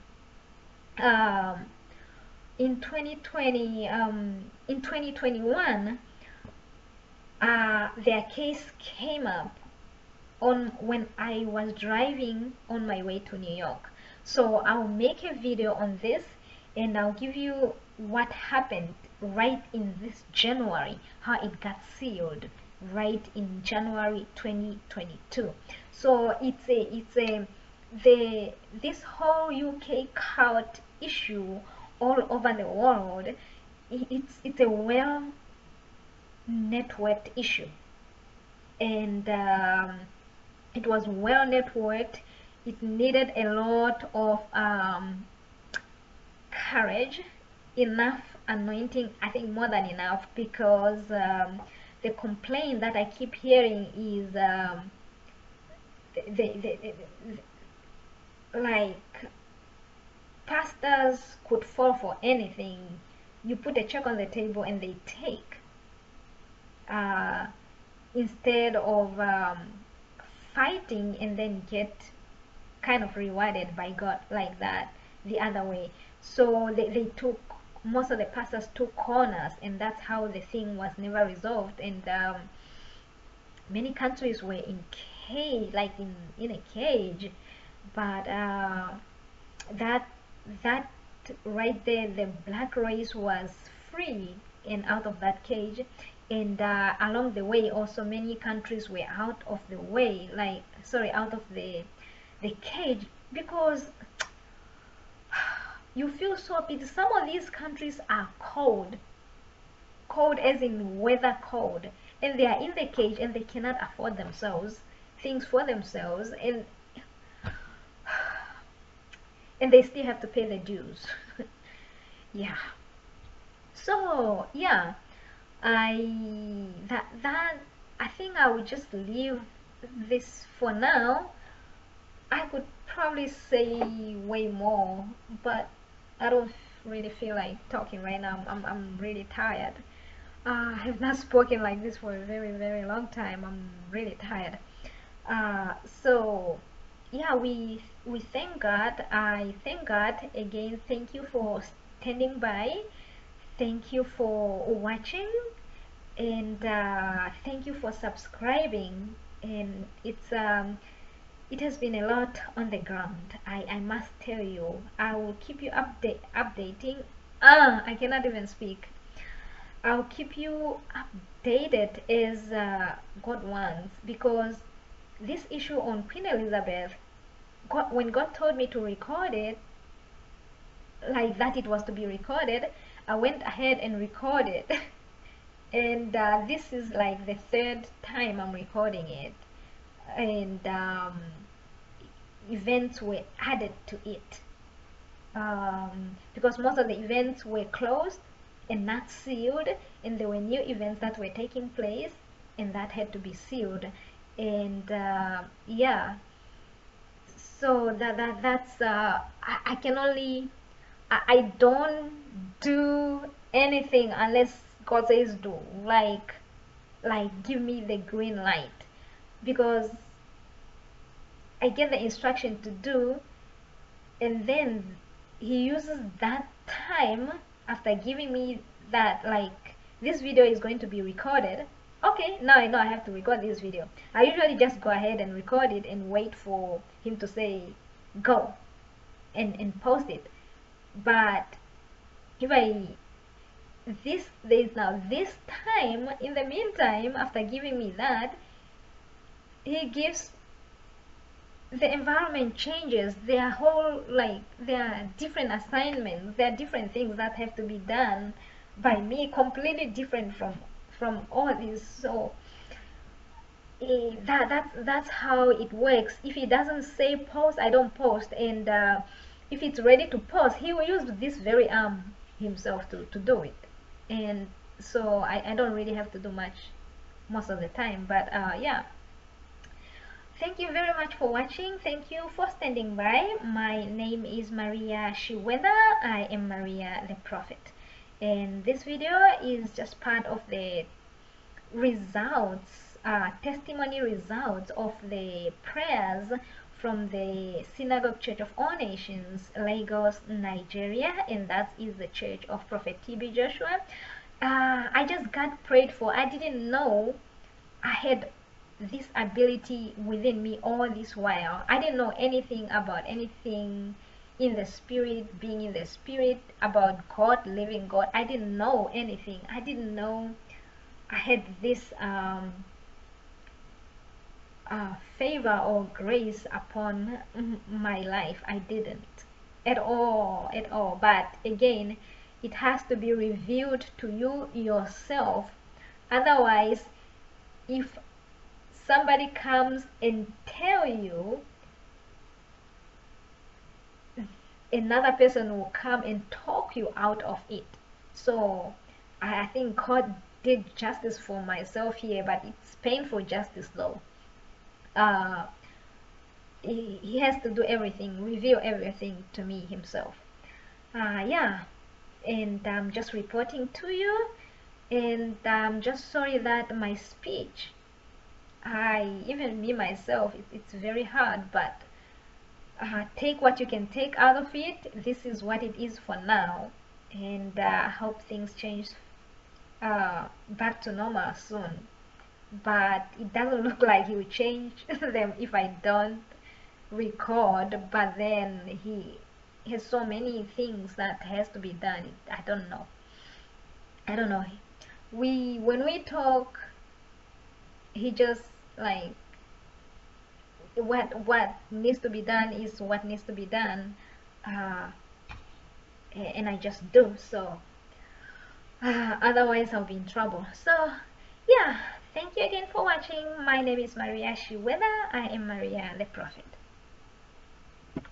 in 2021, their case came up on when I was driving on my way to New York. So I'll make a video on this, and I'll give you what happened right in this January, how it got sealed right in January 2022. So this whole UK court issue all over the world, it's a well networked issue, and it was well networked. It needed a lot of courage, enough anointing, I think more than enough, because the complaint that I keep hearing is like, pastors could fall for anything. You put a check on the table and they take, instead of fighting and then get kind of rewarded by God like that, the other way. So they took, most of the pastors took corners, and that's how the thing was never resolved. And many countries were in cage, like in a cage. But that right there, the black race was free and out of that cage. And along the way also, many countries were out of the way, like, sorry, out of the cage, because you feel so pity. Some of these countries are cold as in weather cold, and they are in the cage and they cannot afford themselves things for themselves, and they still have to pay the dues. Yeah. So yeah, I think I would just leave this for now. I could probably say way more, but I don't really feel like talking right now. I'm really tired. I have not spoken like this for a very, very long time. I'm really tired. So yeah, we thank God. I thank God again. Thank you for standing by. Thank you for watching, and thank you for subscribing. And it has been a lot on the ground. I must tell you. I will keep you updating. I cannot even speak. I'll keep you updated as God wants, because this issue on Queen Elizabeth, when God told me to record it, like that it was to be recorded, I went ahead and recorded. And this is like the third time I'm recording it. And events were added to it. Because most of the events were closed and not sealed, and there were new events that were taking place and that had to be sealed. And yeah, so that's I can only I don't do anything unless God says do, like give me the green light, because I get the instruction to do, and then he uses that time after giving me that, like, this video is going to be recorded. Okay, now I know I have to record this video. I usually just go ahead and record it and wait for him to say go and post it. But if there is now this time in the meantime, after giving me that, he gives, the environment changes. There are whole, like, there are different assignments, there are different things that have to be done by me, completely different from all this. So that's how it works. If he doesn't say post, I don't post. And if it's ready to post, he will use this very arm himself to do it. And so I don't really have to do much most of the time. But yeah, thank you very much for watching. Thank you for standing by. My name is Maria Shiweda. I am Maria the Prophet, and this video is just part of the results, testimony results of the prayers from the Synagogue Church of All Nations, Lagos, Nigeria, and that is the Church of Prophet TB Joshua. I just got prayed for. I didn't know I had this ability within me all this while. I didn't know anything about anything in the spirit, being in the spirit, about God, living God. I didn't know anything. I didn't know I had this favor or grace upon my life. I didn't at all. But again, it has to be revealed to you yourself. Otherwise, if somebody comes and tell you, another person will come and talk you out of it. So I think God did justice for myself here, but it's painful justice though. He has to do everything, reveal everything to me himself. Yeah, and I'm just reporting to you, and I'm just sorry that my speech, even me myself, it's very hard, but take what you can take out of it. This is what it is for now, and I hope things change back to normal soon. But it doesn't look like he will change them if I don't record. But then he has so many things that has to be done. I don't know. When we talk, he just, like, what needs to be done is what needs to be done, and I just do so. Otherwise I'll be in trouble. So yeah, thank you again for watching. My name is Maria Shiweda. I am Maria the Prophet.